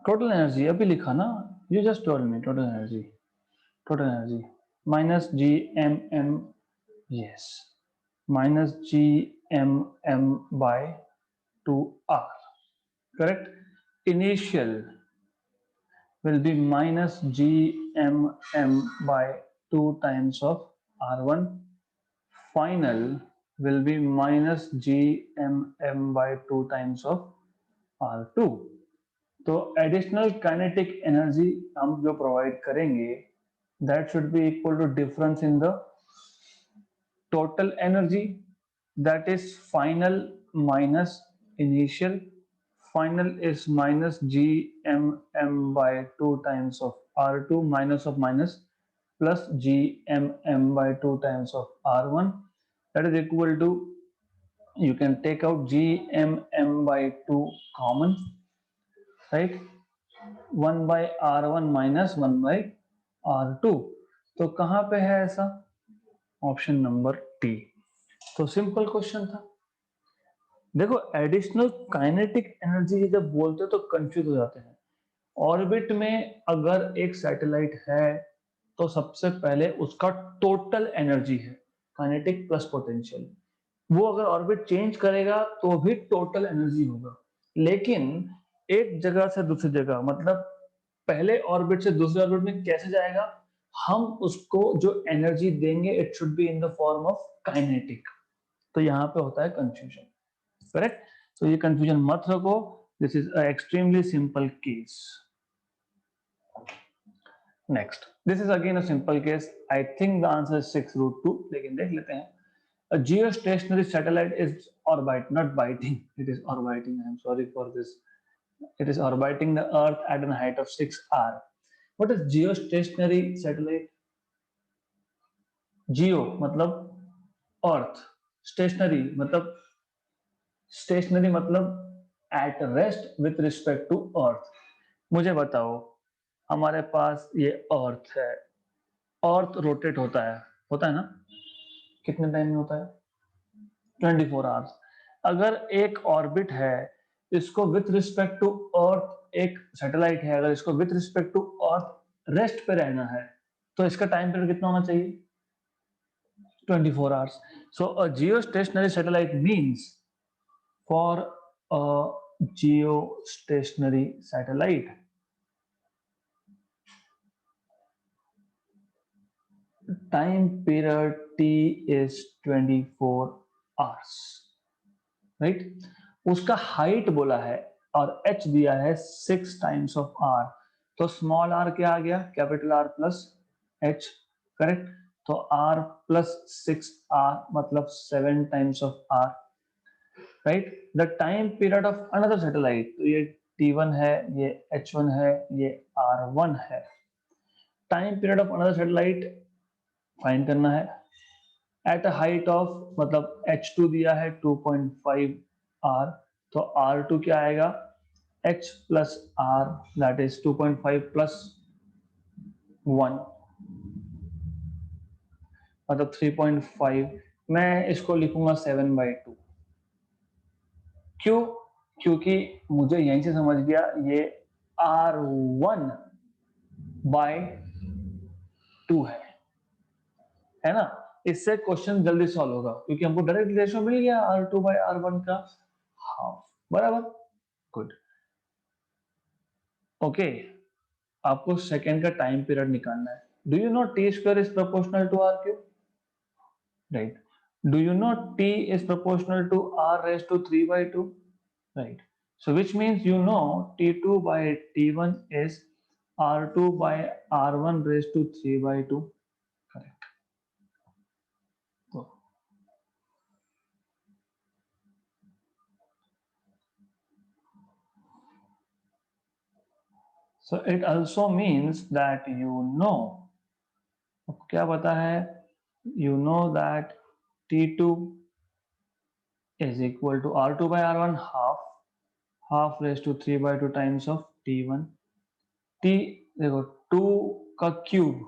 total energy अभी लिखा ना, you just told me total energy minus G M m, yes, minus G M M by 2r, correct. Initial will be minus gmm by 2 times of r1, final will be minus gmm by 2 times of r2. तो additional kinetic energy हम जो provide करेंगे that should be equal to difference in the total energy, that is final minus initial. Final is minus gmm by 2 times of r2 minus of minus plus gmm by 2 times of r1, that is equal to, you can take out gmm by 2 common, right, 1 by r1 minus 1 by r2. तो कहां पे है ऐसा, option number T. तो simple question था. देखो additional kinetic energy जब बोलते हैं तो कंफ्यूज हो जाते हैं. ऑर्बिट में अगर एक सैटेलाइट है तो सबसे पहले उसका टोटल एनर्जी है काइनेटिक प्लस पोटेंशियल. वो अगर ऑर्बिट चेंज करेगा तो भी टोटल एनर्जी होगा. लेकिन एक जगह से दूसरी जगह, मतलब पहले ऑर्बिट से दूसरे ऑर्बिट में कैसे जाएगा, हम उसको जो एनर्जी देंगे it should be in the form of kinetic. तो यहाँ पे होता है कंफ्यूजन. करेक्ट. तो ये कंफ्यूजन मत रखो. This is extremely simple case. Next, this is again a simple case. I think the answer is 6√2, लेकिन देख लेते हैं. A geostationary satellite is not biting. It is orbiting. I am sorry for this. It is orbiting the Earth at a height of 6r. What is geostationary satellite? Geo मतलब Earth, stationary मतलब at rest with respect to Earth. मुझे बताओ, हमारे पास ये Earth है. Earth rotate होता है ना? कितने टाइम में होता है? 24 आवर्स. अगर एक ऑर्बिट है, इसको विथ रिस्पेक्ट टू अर्थ, एक सैटेलाइट है, अगर इसको with respect to earth rest पे रहना है तो इसका टाइम पीरियड कितना होना चाहिए? 24 hours. So a geostationary satellite means, for a geostationary satellite time period T is 24 hours, right. उसका हाइट बोला है और h दिया है 6 टाइम्स ऑफ r. तो स्मॉल r क्या आ गया? Capital R plus h, correct. तो r प्लस 6r मतलब 7 times of r, right. The time period of another satellite, तो ये T1 है, ये H1 है, ये R1 है. Time period of another satellite find करना है एट अ हाइट ऑफ, मतलब H2 दिया है 2.5 r. तो R2 क्या आएगा? h plus r, that is 2.5 plus 1 मतलब 3.5. मैं इसको लिखूंगा 7/2. क्यों? क्योंकि मुझे यहीं से समझ गया ये R1 बाय 2 है ना. इससे क्वेश्चन जल्दी सॉल्व होगा क्योंकि हमको डायरेक्ट रेशियो मिल गया R2 बाय R1 का हाफ, बराबर. गुड. ओके, आपको सेकेंड का टाइम पीरियड निकालना है. Do you know t square is proportional to are cube, right. Do you know t is proportional to are raise to 3/2, right. So which means you know T2 by T1 is R2 by R1 raised to 3/2, correct. So it also means that you know, क्या पता है? You know that T2 is equal to R2 by R1 half raised to 3/2 times of T1. T देखो 2 का cube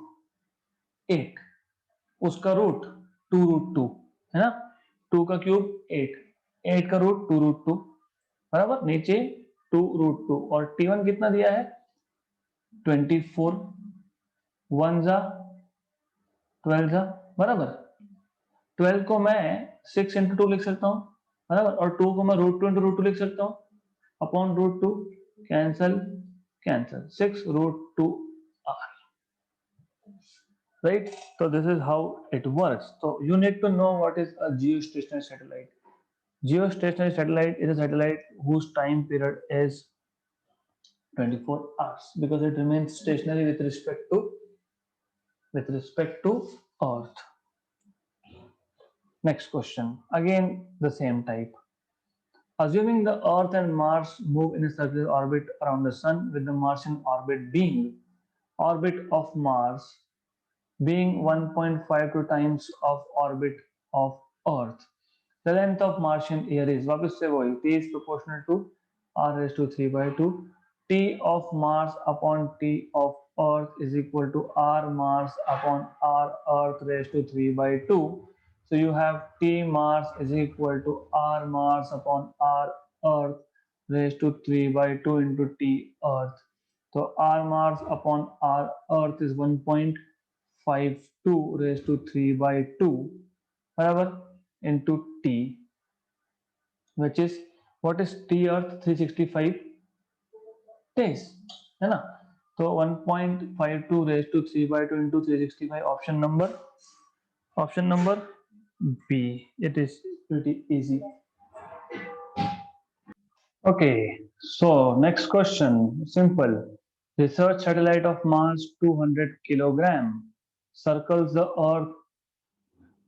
8, उसका root 2√2, है ना, 2 का cube 8, 8 का रूट 2 रूट 2 बराबर, नीचे 2 रूट 2 और T1 कितना दिया है 24, 1 जा 12 जा बराबर, 12 को मैं 6 इंटू 2 लिख सकता हूँ बराबर, और 2 को मैं रूट 2 इंटू रूट 2 लिख सकता हूँ upon root 2, cancel cancel, 6 root 2 r, right? So this is how it works. So you need to know what is a geostationary satellite. Geostationary satellite is a satellite whose time period is 24 hours because it remains stationary with respect to Earth. Next question, again the same type. Assuming the Earth and Mars move in a circular orbit around the Sun, with the Martian orbit of Mars being 1.52 times of orbit of Earth, the length of Martian year is, वापस से वही, T is proportional to R raised to 3 by 2. T of Mars upon T of Earth is equal to R Mars upon R Earth raised to 3 by 2. So you have T Mars is equal to R Mars upon R Earth raised to 3 by 2 into T Earth. So R Mars upon R Earth is 1.52 raised to 3 by 2 बराबर into T, which is, what is T Earth, 365 days, है ना, तो 1.52 raised to 3 by 2 into 365, option number B. It is pretty easy. Okay, so next question, simple. Research satellite of mass 200 kilogram circles the Earth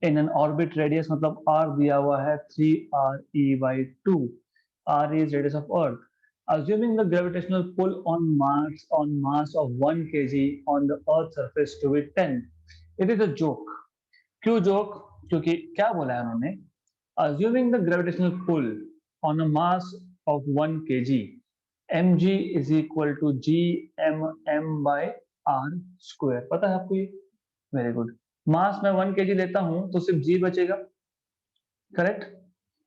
in an orbit radius, मतलब R दिया हुआ है 3re/2. R is radius of Earth. Assuming the gravitational pull on mass of 1 kg on the Earth surface to be 10. It is a joke. क्यों joke? क्योंकि क्या बोला है उन्होंने? Assuming the gravitational pull on a mass of 1 kg, mg is equal to gmm by r square. पता है आपको ये? Very good. मास में 1 kg लेता हूं तो सिर्फ g बचेगा, करेक्ट,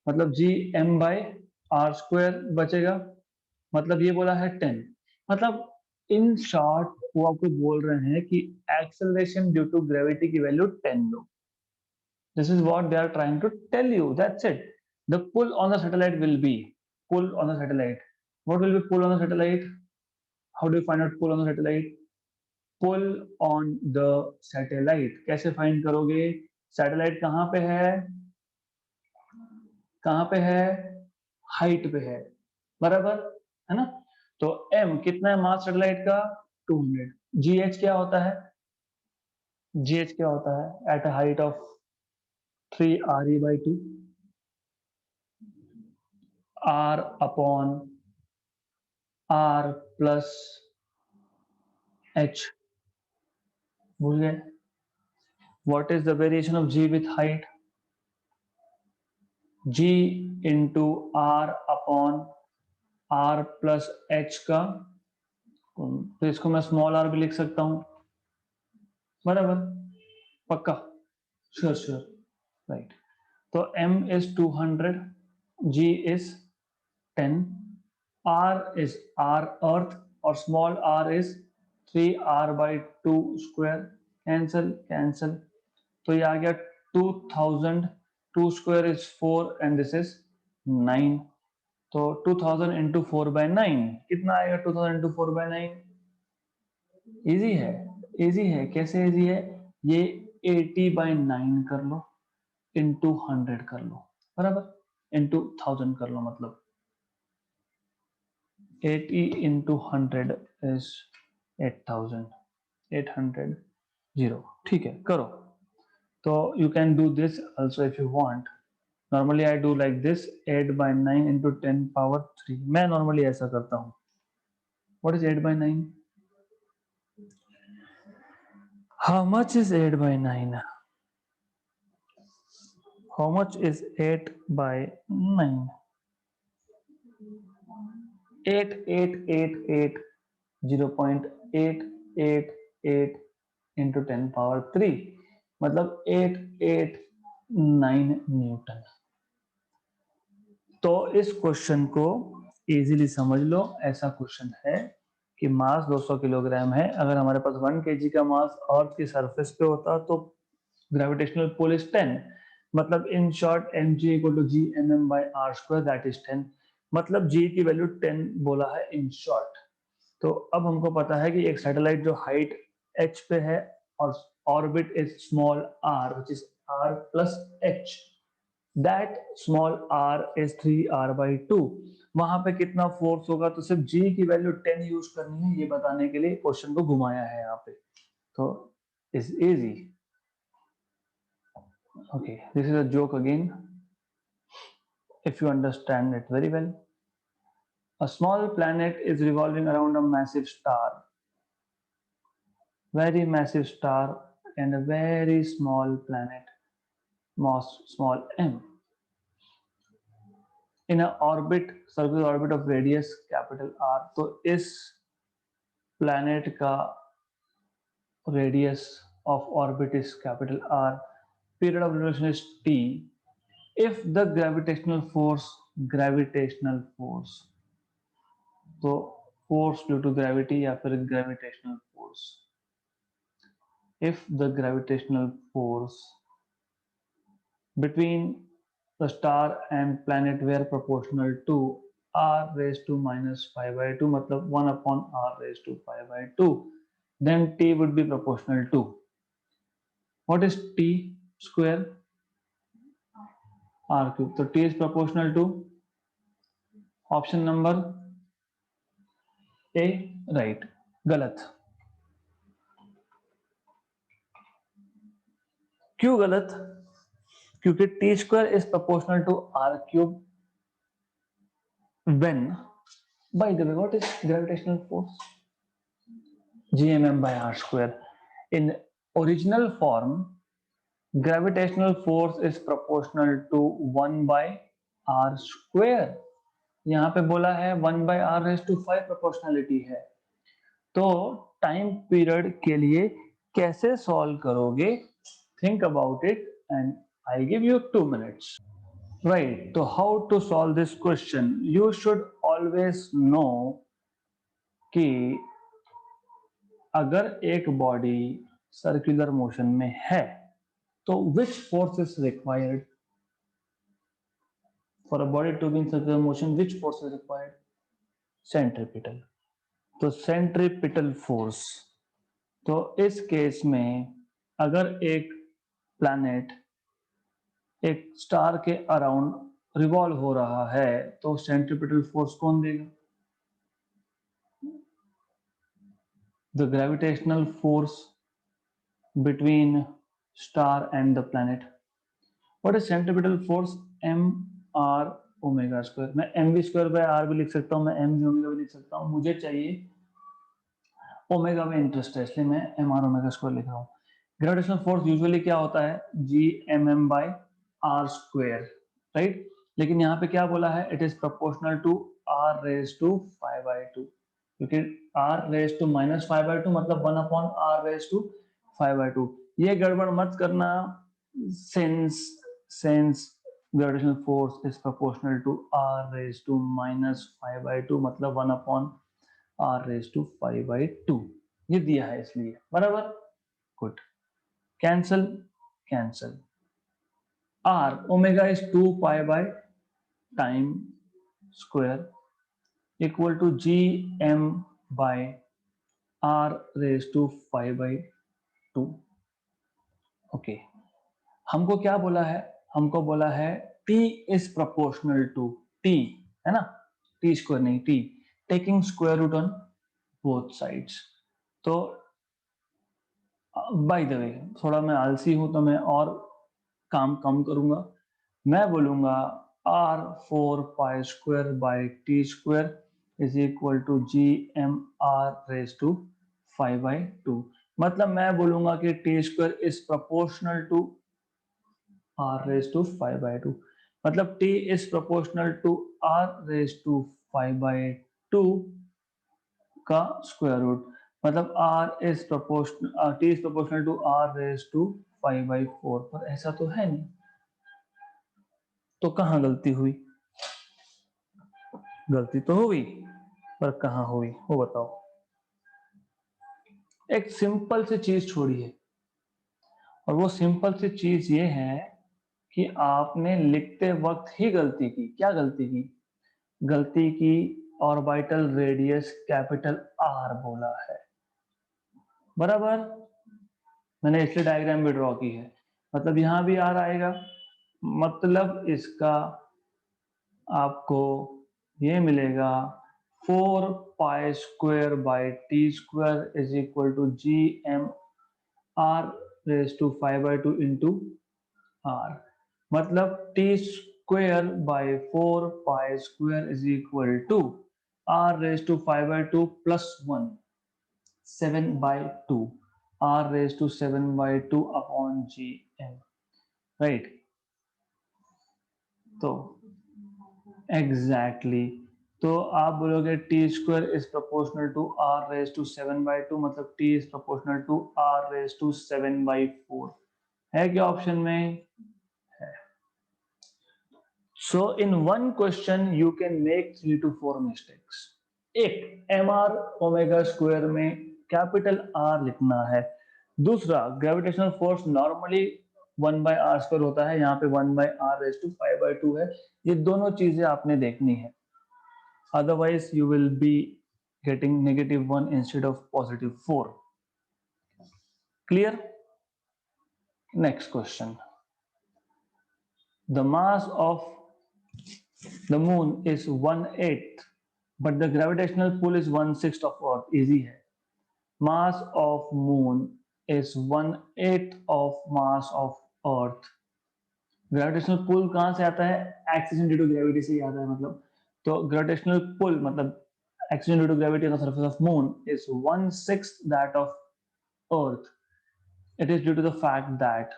मतलब G M by r square बचेगा, मतलब ये बोला है 10, मतलब इन शॉर्ट वो आपको बोल रहे हैं कि एक्सेलरेशन ड्यू टू ग्रेविटी की वैल्यू 10 लो. This is what they are trying to tell you, that's it. The pull on the satellite will be, pull on the satellite, what will be pull on the satellite, how do you find out pull on the satellite, pull on the satellite कैसे find करोगे, satellite कहाँ पे है, कहाँ पे है, height पे है बराबर, है ना, तो m कितना है मास सैटेलाइट का 200, gh क्या होता है, gh क्या होता है at a height of 3re/2 r upon r plus h, भूल गए, what is the variation of g with height, g into r upon r plus h का, तो इसको मैं स्मॉल r भी लिख सकता हूं बराबर, पक्का, श्योर श्योर, राइट. तो m is 200, g is 10, r is r earth और small r is 3r/2 square, cancel cancel, तो ये आ गया 2000, 2 square is 4 and this is 9, तो 2000 into 4/9 कितना आएगा, 2000 into 4/9, इजी है, इजी है, कैसे इजी है, ये 80/9 कर लो, इंटू 100 कर लो बराबर, इंटू 1000 कर लो, मतलब 80 into 100 is 8000, 800 0, ठीक है, करो. तो you can do this also if you want. Normally I do like this, 8/9 into 10 power 3. मैं normally ऐसा करता हूँ. What is 8/9? How much is 8/9? How much is 8/9? 8888 0.888 into 10 power 3, मतलब 8888 9 न्यूटन। तो इस क्वेश्चन को इजीली समझ लो, ऐसा क्वेश्चन है कि मास 200 किलोग्राम है। अगर हमारे पास 1 kg का मास अर्थ की सरफेस पे होता तो ग्रेविटेशनल पुल इज 10, मतलब in short mg equal to G M m by r square that is 10, मतलब g की वैल्यू 10 बोला है इन शॉर्ट। तो अब हमको पता है कि एक सैटेलाइट जो हाइट h पे है और orbit is small r which is r plus h, that small r is 3r/2। वहां पे कितना फोर्स होगा, तो सिर्फ g की वैल्यू 10 यूज करनी है, ये बताने के लिए क्वेश्चन को घुमाया है यहाँ पे। तो is easy. Okay, this is a joke again, if you understand it very well. A small planet is revolving around a massive star, very massive star, and a very small planet, small m, in an orbit, circular orbit of radius capital R. तो इस planet का radius of orbit is capital R, period of revolution is t. If the gravitational force, तो force due to gravity या फिर gravitational force, if the gravitational force between the star and planet were proportional to r raised to minus 5/2, मतलब 1 upon r raised to 5/2, then t would be proportional to, what is t square, r cube, तो t is proportional to option number A, right. गलत, क्यों गलत? क्योंकि t square is proportional to are cube when, by the way, what is gravitational force? gmm by r square. In original form, gravitational force is proportional to 1 by r square. यहाँ पे बोला है 1 by r raised to 5 proportionality है। तो time period के लिए कैसे solve करोगे, think about it and I give you 2 minutes. Right, तो how to solve this question? You should always know कि अगर एक बॉडी सर्कुलर मोशन में है तो which force is required for a body to be in circular motion? Which force is required? Centripetal. तो centripetal force, तो इस case में अगर एक प्लैनेट एक स्टार के अराउंड रिवॉल्व हो रहा है तो सेंट्रीपिटल फोर्स कौन देगा? The gravitational force between star and the planet. What is centripetal force? mr omega square. मैं mv स्क्वायर बाय r भी लिख सकता हूँ, मैं mv ओमेगा भी लिख सकता हूँ, मुझे चाहिए ओमेगा में इंटरेस्ट है इसलिए मैं mr ओमेगा स्क्वायर लिख रहा हूँ। ग्रेविटेशनल फोर्स यूजुअली क्या होता है? g mm by r square, right. लेकिन यहाँ पे क्या बोला है? It is proportional to r raise to 5/2, क्योंकि r रेज टू माइनस 5/2 मतलब 1 अपॉन r रेज टू 5/2। ये गड़बड़ मत करना, since gravitational force is proportional to r raised to minus 5/2 मतलब 1 upon r raised to 5/2, ये दिया है इसलिए, बराबर। गुड, cancel cancel, r omega is 2 pi by time square equal to G M by r raised to 5/2। Okay, हमको क्या बोला है? हमको बोला है t is proportional to t, है ना, t स्क्वायर नहीं t, taking square root on both sides. तो बाय द वे थोड़ा मैं आलसी हूं तो मैं और काम कम करूंगा, मैं बोलूंगा r4 pi square by t square is equal to G M R raise to 5/2। मतलब मैं बोलूंगा कि t square is proportional to r raised to 5/2, मतलब t is proportional to r raised to 5/2 का स्क्वायर रूट, मतलब t is proportional to r raised to 5/4, पर ऐसा तो है नहीं। तो कहाँ गलती हुई? गलती तो हुई, पर कहाँ हुई वो बताओ। एक सिंपल सी चीज छोड़िए, और वो सिंपल सी चीज ये है कि आपने लिखते वक्त ही गलती की। क्या गलती की? गलती की ऑर्बिटल रेडियस कैपिटल आर बोला है, बराबर। मैंने इसलिए डायग्राम भी ड्रॉ की है, मतलब यहां भी आर आएगा, मतलब इसका आपको ये मिलेगा 4 pi square by T square is equal to G M R raise to 5/2 into R. मतलब T square by 4 pi square is equal to are raise to 5/2 plus 1, 7/2, r raised to 7/2 upon gm, right. तो exactly तो आप बोलोगे T square is proportional to are raise to 7/2, मतलब T is proportional to are raise to 7/4। है क्या option में? है। So in one question you can make 3 to 4 mistakes. एक, एम आर ओमेगा स्क्वायर में कैपिटल आर लिखना है। दूसरा, ग्रेविटेशनल फोर्स नॉर्मली 1/r² होता है, यहाँ पे 1/r⁵ है। ये दोनों चीजें आपने देखनी है, otherwise you will be getting -1 instead of +4. Clear? Next question. The mass of the moon is 1/8, but the gravitational pull is 1/6 of Earth. Easy है। Mass of moon is 1/8 of mass of Earth. Gravitational pull कहां से आता है? Acceleration due to gravity से ही आता है, मतलब। तो ग्रेविटेशनल पुल मतलब acceleration due to gravity on the surface of moon is 1/6 that of earth. It is due to the fact that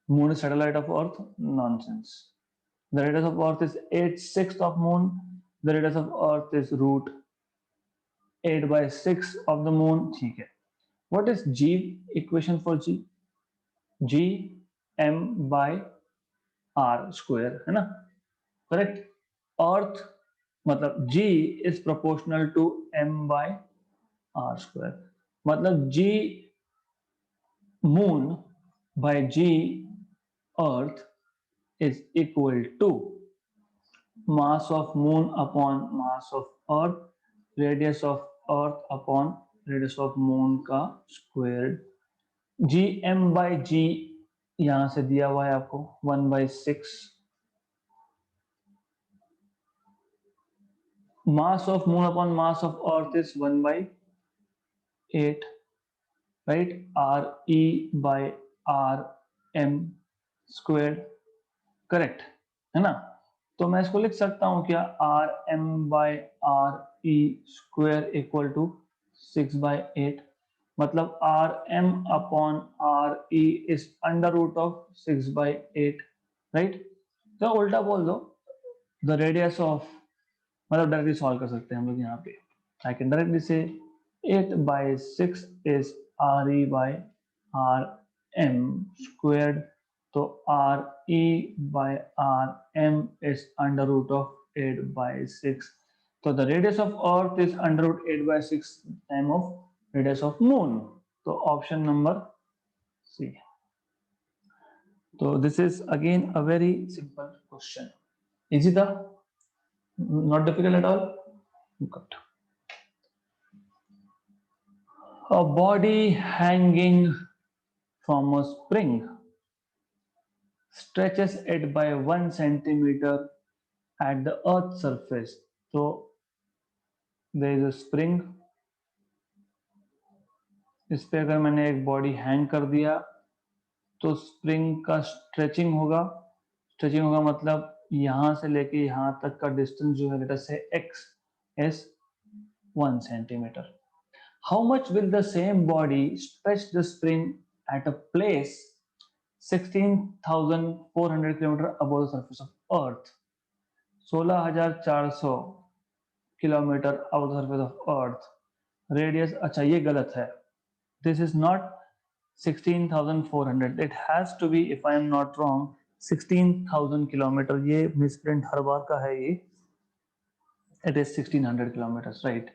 moon is satellite of earth? Nonsense. The radius of earth is 8/6 of moon. The radius of earth is √8/6 of the moon. ठीक है। What is G equation for G? G m by r square, है ना? Correct. अर्थ मतलब G is proportional to m by r square, मतलब G moon by G earth is equal to mass of moon upon mass of earth, radius of earth upon radius of moon का squared। G m by G यहां से दिया हुआ है आपको 1/6, mass of moon upon mass of earth is 1/8, right? re by r m squared, correct है ना? तो मैं इसको लिख सकता हूं क्या, R M by R E square equal to 6/8, मतलब R M upon R E is √6/8, right. तो उल्टा बोल दो, द रेडियस ऑफ, मतलब डायरेक्टली सॉल्व कर सकते हैं हम लोग यहाँ पे। आई कैन डायरेक्टली से 8/6 is R E by R M squared, तो R E by R M is √8/6। तो the radius of earth is √8/6 time of radius of moon. तो ऑप्शन नंबर सी। तो this is again a very simple question. Easy था, not difficult at all. Good. A body hanging from a spring stretches it by 1 centimeter at the earth's surface. So there is a spring, इस पे अगर मैंने एक body hang कर दिया तो spring का स्ट्रेचिंग होगा। स्ट्रेचिंग होगा मतलब यहां से लेके यहां तक का डिस्टेंस जो है लेट अस से x is 1 centimeter. How much will the same body stretch the spring at a place 16,400 kilometer above the surface of Earth? 16,400 kilometre above the surface of Earth. Radius, अच्छा ये गलत है. This is not 16,400. It has to be, if I am not wrong, 16,000 kilometre, ये misprint हर बार का है ये, it is 1600 kilometre, right.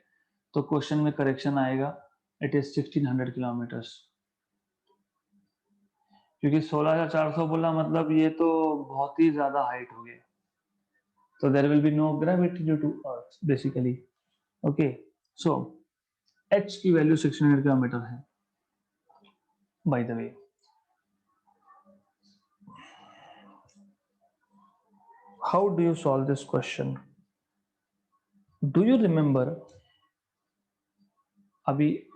तो question में करेक्शन आएगा, इट इज 1600 किलोमीटर, क्योंकि 16,400 बोला मतलब ये तो बहुत ही ज्यादा हाइट हो गया, तो there will be no gravity due to earth basically. Okay, so h की वैल्यू 1600 किलोमीटर है by the way. How do you solve this question? Do you remember, अभी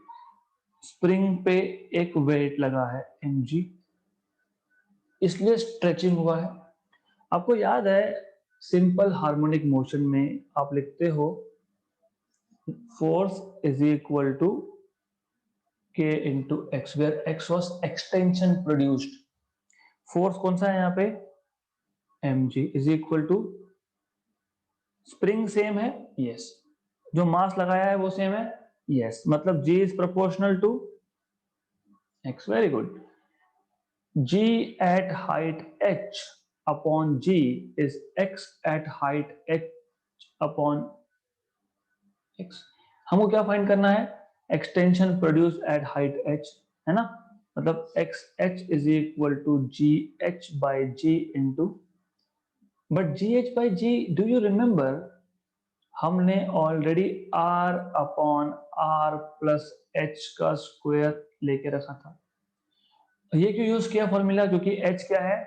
स्प्रिंग पे एक वेट लगा है mg, इसलिए स्ट्रेचिंग हुआ है। आपको याद है सिंपल हार्मोनिक मोशन में आप लिखते हो force is equal to k into x, where x was extension produced। Force कौन सा है यहाँ पे? mg is equal to, spring same है, यस, जो मास लगाया है वो सेम है, यस, मतलब g is proportional to x, very good. g at height h upon g is x at height h upon x। हमको क्या फाइंड करना है? Extension produce at height h, है ना, मतलब x h is equal to G H by G into, but G H by G, do you remember हमने already r upon r plus h का square लेके रखा था। ये क्यों यूज किया फॉर्मूला? क्योंकि h क्या है?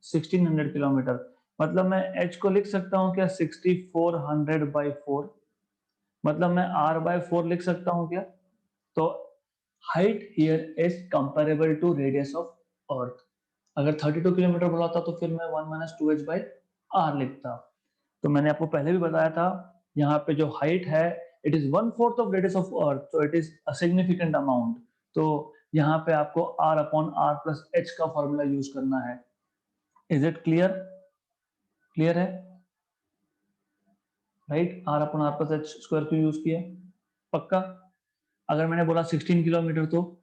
1600 किलोमीटर, मतलब मैं h को लिख सकता हूँ क्या? 6400 बाई 4, मतलब मैं r बाय 4 लिख सकता हूँ क्या? तो height here is comparable to radius of earth. अगर 32 किलोमीटर बोला था तो फिर मैं 1 माइनस 2h बाई r लिखता। तो मैंने आपको पहले भी बताया था, यहाँ पे जो हाइट है it is 1/4 of radius of earth, तो it is a significant amount. तो यहाँ पे आपको r upon r plus h का फॉर्मूला यूज करना है। Is it clear? क्लियर है, right? r upon r plus h square क्यों यूज किया? पक्का? अगर मैंने बोला 16 किलोमीटर, तो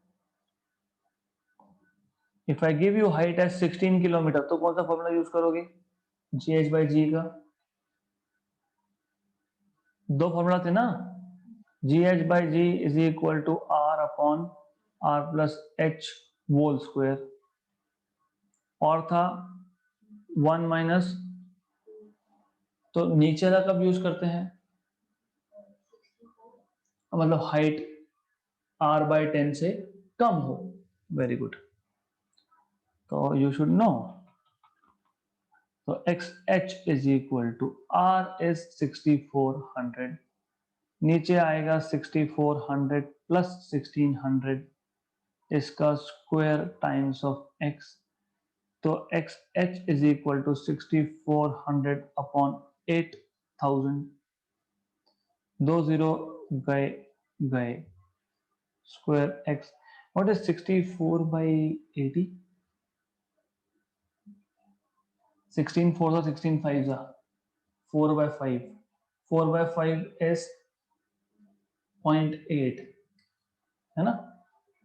if I give you height as 16 kilometre, तो कौन सा फॉर्मूला यूज करोगे? जी एच बाई जी का, दो फॉर्मूला थे ना, G H by G is equal to R upon R plus H whole square, और था 1 माइनस, तो नीचे वाला कब यूज करते हैं? मतलब हाइट आर बाई 10 से कम हो, वेरी गुड, तो यू शुड नो। तो X H is equal to R is 6400, नीचे आएगा 6400 प्लस 1600, इसका स्क्वायर टाइम्स ऑफ एक्स, तो X H is equal to 6400 upon 8000, दो जीरो गए गए, square X, what is 64 by 80? 16 4 or 16 5 4 by 5, 4 by 5 is 0.8, है ना?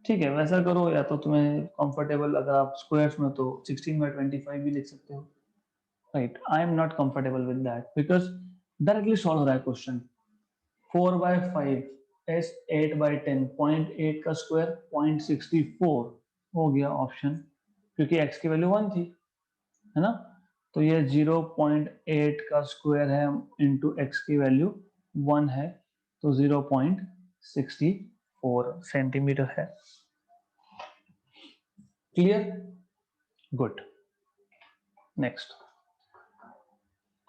ठीक है, वैसा करो, या तो तुम्हें कंफर्टेबल, अगर आप स्क्वायर्स में तो 16 by 25 भी लिख सकते हो, right. I am not comfortable with that because directly solve हो रहा है क्वेश्चन। 4 by 5 is 8 by 10, 0.8 का स्क्वायर 0.64 हो गया ऑप्शन, क्योंकि x की वैल्यू 1 थी, है ना, तो ये 0.8 का स्क्वायर है इंटू एक्स की वैल्यू 1 है, तो 0.64 सेंटीमीटर है। Clear? Good. Next,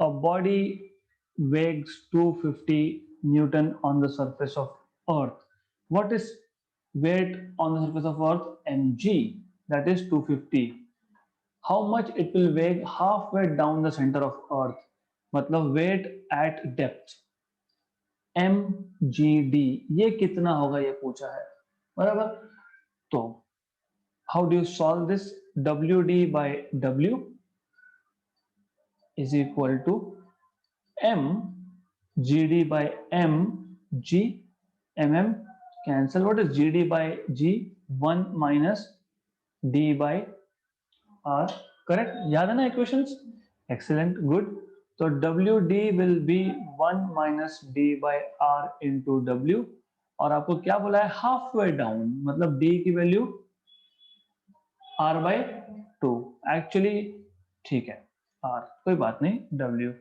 a body weighs 250 Newton on the surface of Earth. What is weight on the surface of Earth? mg, that is 250. How much it will weigh halfway down the center of Earth? मतलब weight at depth, mgd, ये कितना होगा ये पूछा है, बराबर। तो how do you solve this? wd by w is equal to m gd by m g, mm cancel, what is gd by g? 1 minus d by r, correct, याद है ना इक्वेशंस? Excellent, good. तो W D will be 1 minus D by R into W, और आपको क्या बोला है, half way down, मतलब डी की वैल्यू आर बाई 2 एक्चुअली, ठीक है, आर कोई बात नहीं, W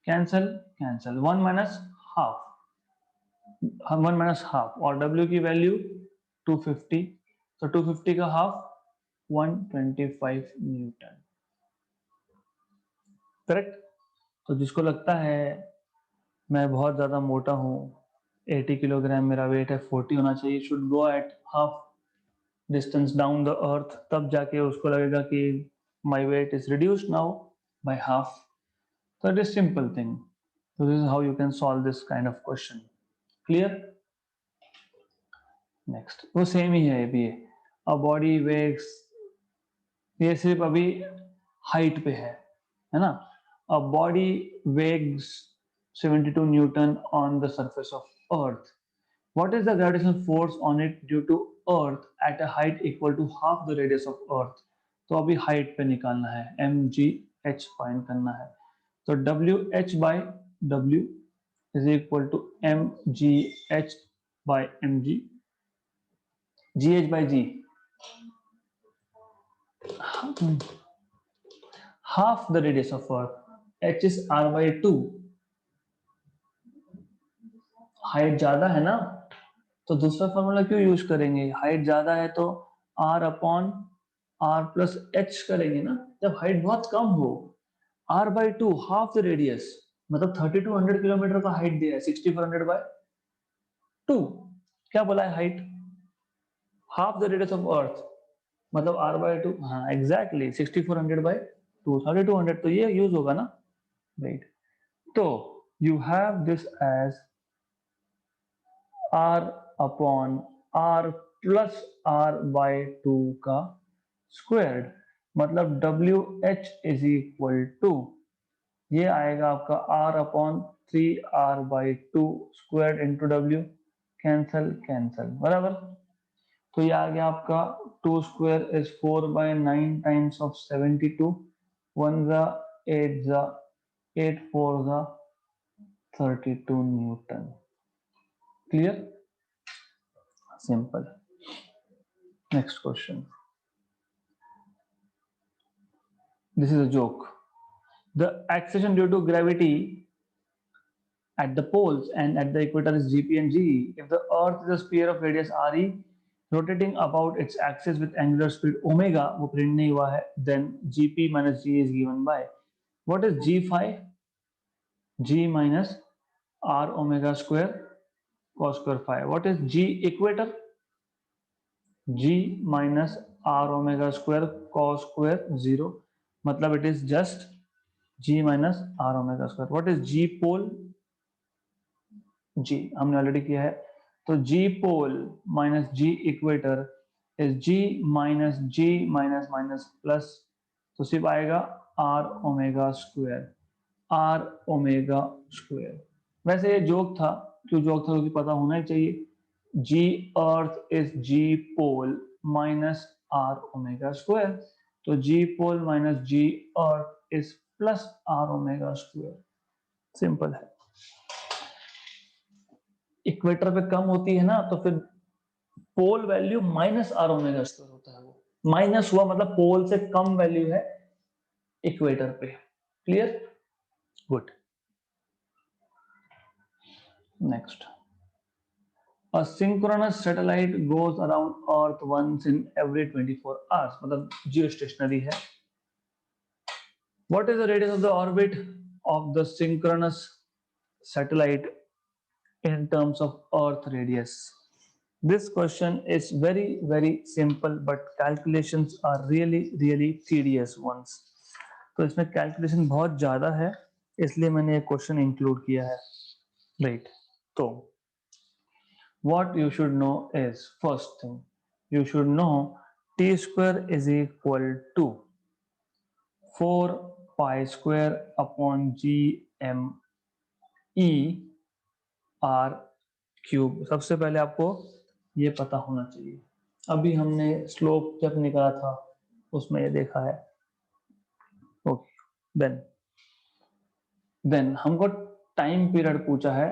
cancel cancel, 1 minus half, 1 minus half, और डब्ल्यू की वैल्यू 250, तो 250 का हाफ 125 न्यूटन, करेक्ट। तो जिसको लगता है मैं बहुत ज्यादा मोटा हूँ, 80 किलोग्राम मेरा वेट है, 40 होना चाहिए, should go at half distance down the earth, तब जाके उसको लगेगा कि my weight is reduced now by half. So it is simple thing. So this is how you can solve this kind of question. Clear? Next, वो same ही है ये भी, a body weighs, ये सिर्फ अभी हाइट पे है ना? A body weighs 72 Newton on the surface of Earth. What is the gravitational force on it due to Earth at a height equal to half the radius of Earth? तो अभी height पे निकालना है, mgh find करना है, तो wh by w is equal to mgh by mg, gh by g, half the radius of Earth, h is r by 2, height ज्यादा है ना, तो दूसरा फॉर्मूला क्यों यूज करेंगे, हाइट ज्यादा है तो r upon r plus h करेंगे ना, जब हाइट बहुत कम हो, r by 2 half the radius, मतलब 3200 किलोमीटर का हाइट दिया है, 6400 बाय 2, क्या बोला है height, half the radius of अर्थ, मतलब r by 2, हाँ एग्जैक्टली 6400 बाय 2, 3200, तो ये यूज होगा ना, राइट। तो you have this as r upon r plus r by 2 का स्क्वायर्ड, मतलब W H is equal to, ये आएगा आपका r अपॉन 3r by 2 square into W, cancel cancel, बराबर। तो ये आ गया आपका 2 square is 4 by 9 times of 72, 1 जा 8 जा 8 4 जा 32 newton. Clear, simple. Next question, this is a joke, the acceleration due to gravity at the poles and at the equator is Gp and Ge. If the Earth is a sphere of radius Re rotating about its axis with angular speed omega, वो print नहीं हुआ है, then Gp minus G is given by, what is G phi? G minus R omega square cos square phi. What is G equator? G minus R omega square cos square 0, मतलब it is just G minus R omega square. What is G pole? जी हमने already किया है, तो G pole minus G equator is G minus G minus minus plus, तो सिर्फ आएगा R omega square, R omega square. वैसे ये joke था, क्यों जोक था, क्योंकि पता होना ही चाहिए, G earth is G pole minus R omega square, तो G pole minus G earth is plus R omega square, simple है। इक्वेटर पे कम होती है ना, तो फिर pole value minus R omega square होता है, वो माइनस हुआ मतलब पोल से कम वैल्यू है इक्वेटर पे। Clear, good. Next, a synchronous satellite goes around earth once in every 24 hours, मतलब geostationary है। what is the radius of the orbit of the synchronous satellite in terms of earth radius? This question is very simple, but calculations are really tedious ones. तो इसमें calculation बहुत ज्यादा है, इसलिए मैंने ये क्वेश्चन इंक्लूड किया है, राइट। तो what you should know is, first thing you should know t square is equal to 4 pi square upon g m e r cube. सबसे पहले आपको ये पता होना चाहिए, अभी हमने स्लोप जब निकाला था उसमें ये देखा है, देन हमको टाइम पीरियड पूछा है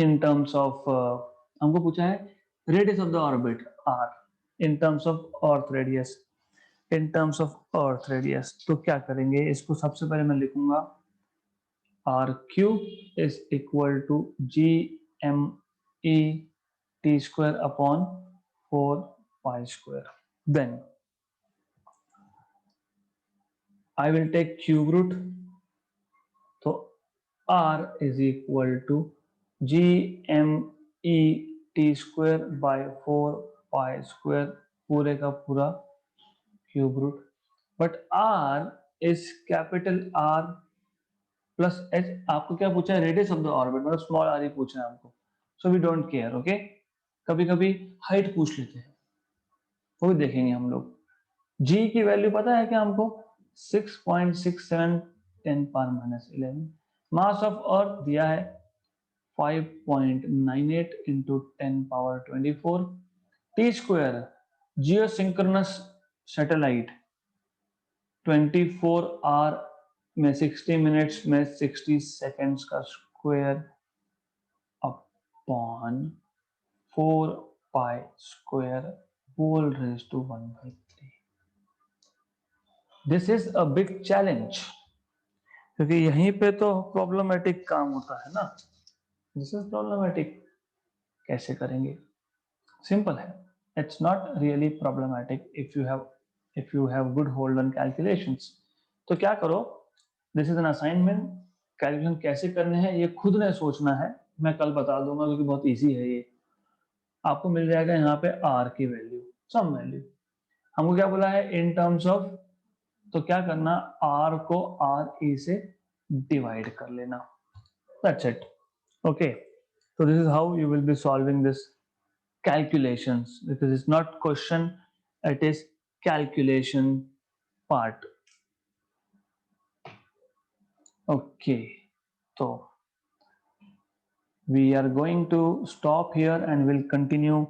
इन टर्म्स ऑफ हमको पूछा है radius of the orbit R in terms of earth radius तो क्या करेंगे, इसको सबसे पहले मैं लिखूंगा R cube is equal to G M E T square upon 4 pi square. Then I will take cube root, तो R is equal to g m e t square by 4 pi square पूरे का पूरा cube root. But R is capital R plus h. आपको क्या पूछा है, radius of the orbit, मतलब small r ही पूछा है हमको. So we don't care. Okay, कभी कभी हाइट पूछ लेते हैं, वो भी देखेंगे हम लोग. g की वैल्यू पता है क्या हमको, 6.67 10 power minus 11. Mass of earth दिया है 5.98 into 10 power 24. T square geosynchronous satellite 24 hour में 60 मिनट्स में 60 सेकेंड्स का square upon 4 pi square whole raise to 1/3. This is a big challenge, क्योंकि यहीं पे तो प्रॉब्लमेटिक काम होता है ना. This is problematic. कैसे करेंगे, सिंपल है. It's not really problematic if you have good hold on calculations. तो क्या करो, this is an assignment. Calculation कैसे करने हैं ये खुद ने सोचना है, मैं कल बता दूंगा क्योंकि बहुत इजी है ये. आपको मिल जाएगा यहाँ पे आर की वैल्यू, सम वैल्यू. हमको क्या बोला है, इन टर्म्स ऑफ. तो क्या करना, आर को आर ई से डिवाइड कर लेना. That's it. Okay, so this is how you will be solving this calculations, because it's not question, it is calculation part. Okay, so we are going to stop here and we'll continue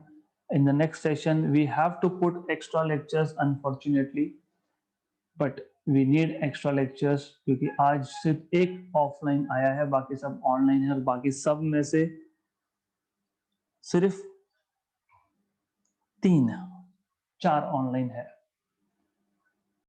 in the next session. We have to put extra lectures unfortunately, but we need extra lectures क्योंकि आज सिर्फ एक offline आया है, बाकी सब online है, और बाकी सब में से सिर्फ 4 ऑनलाइन है.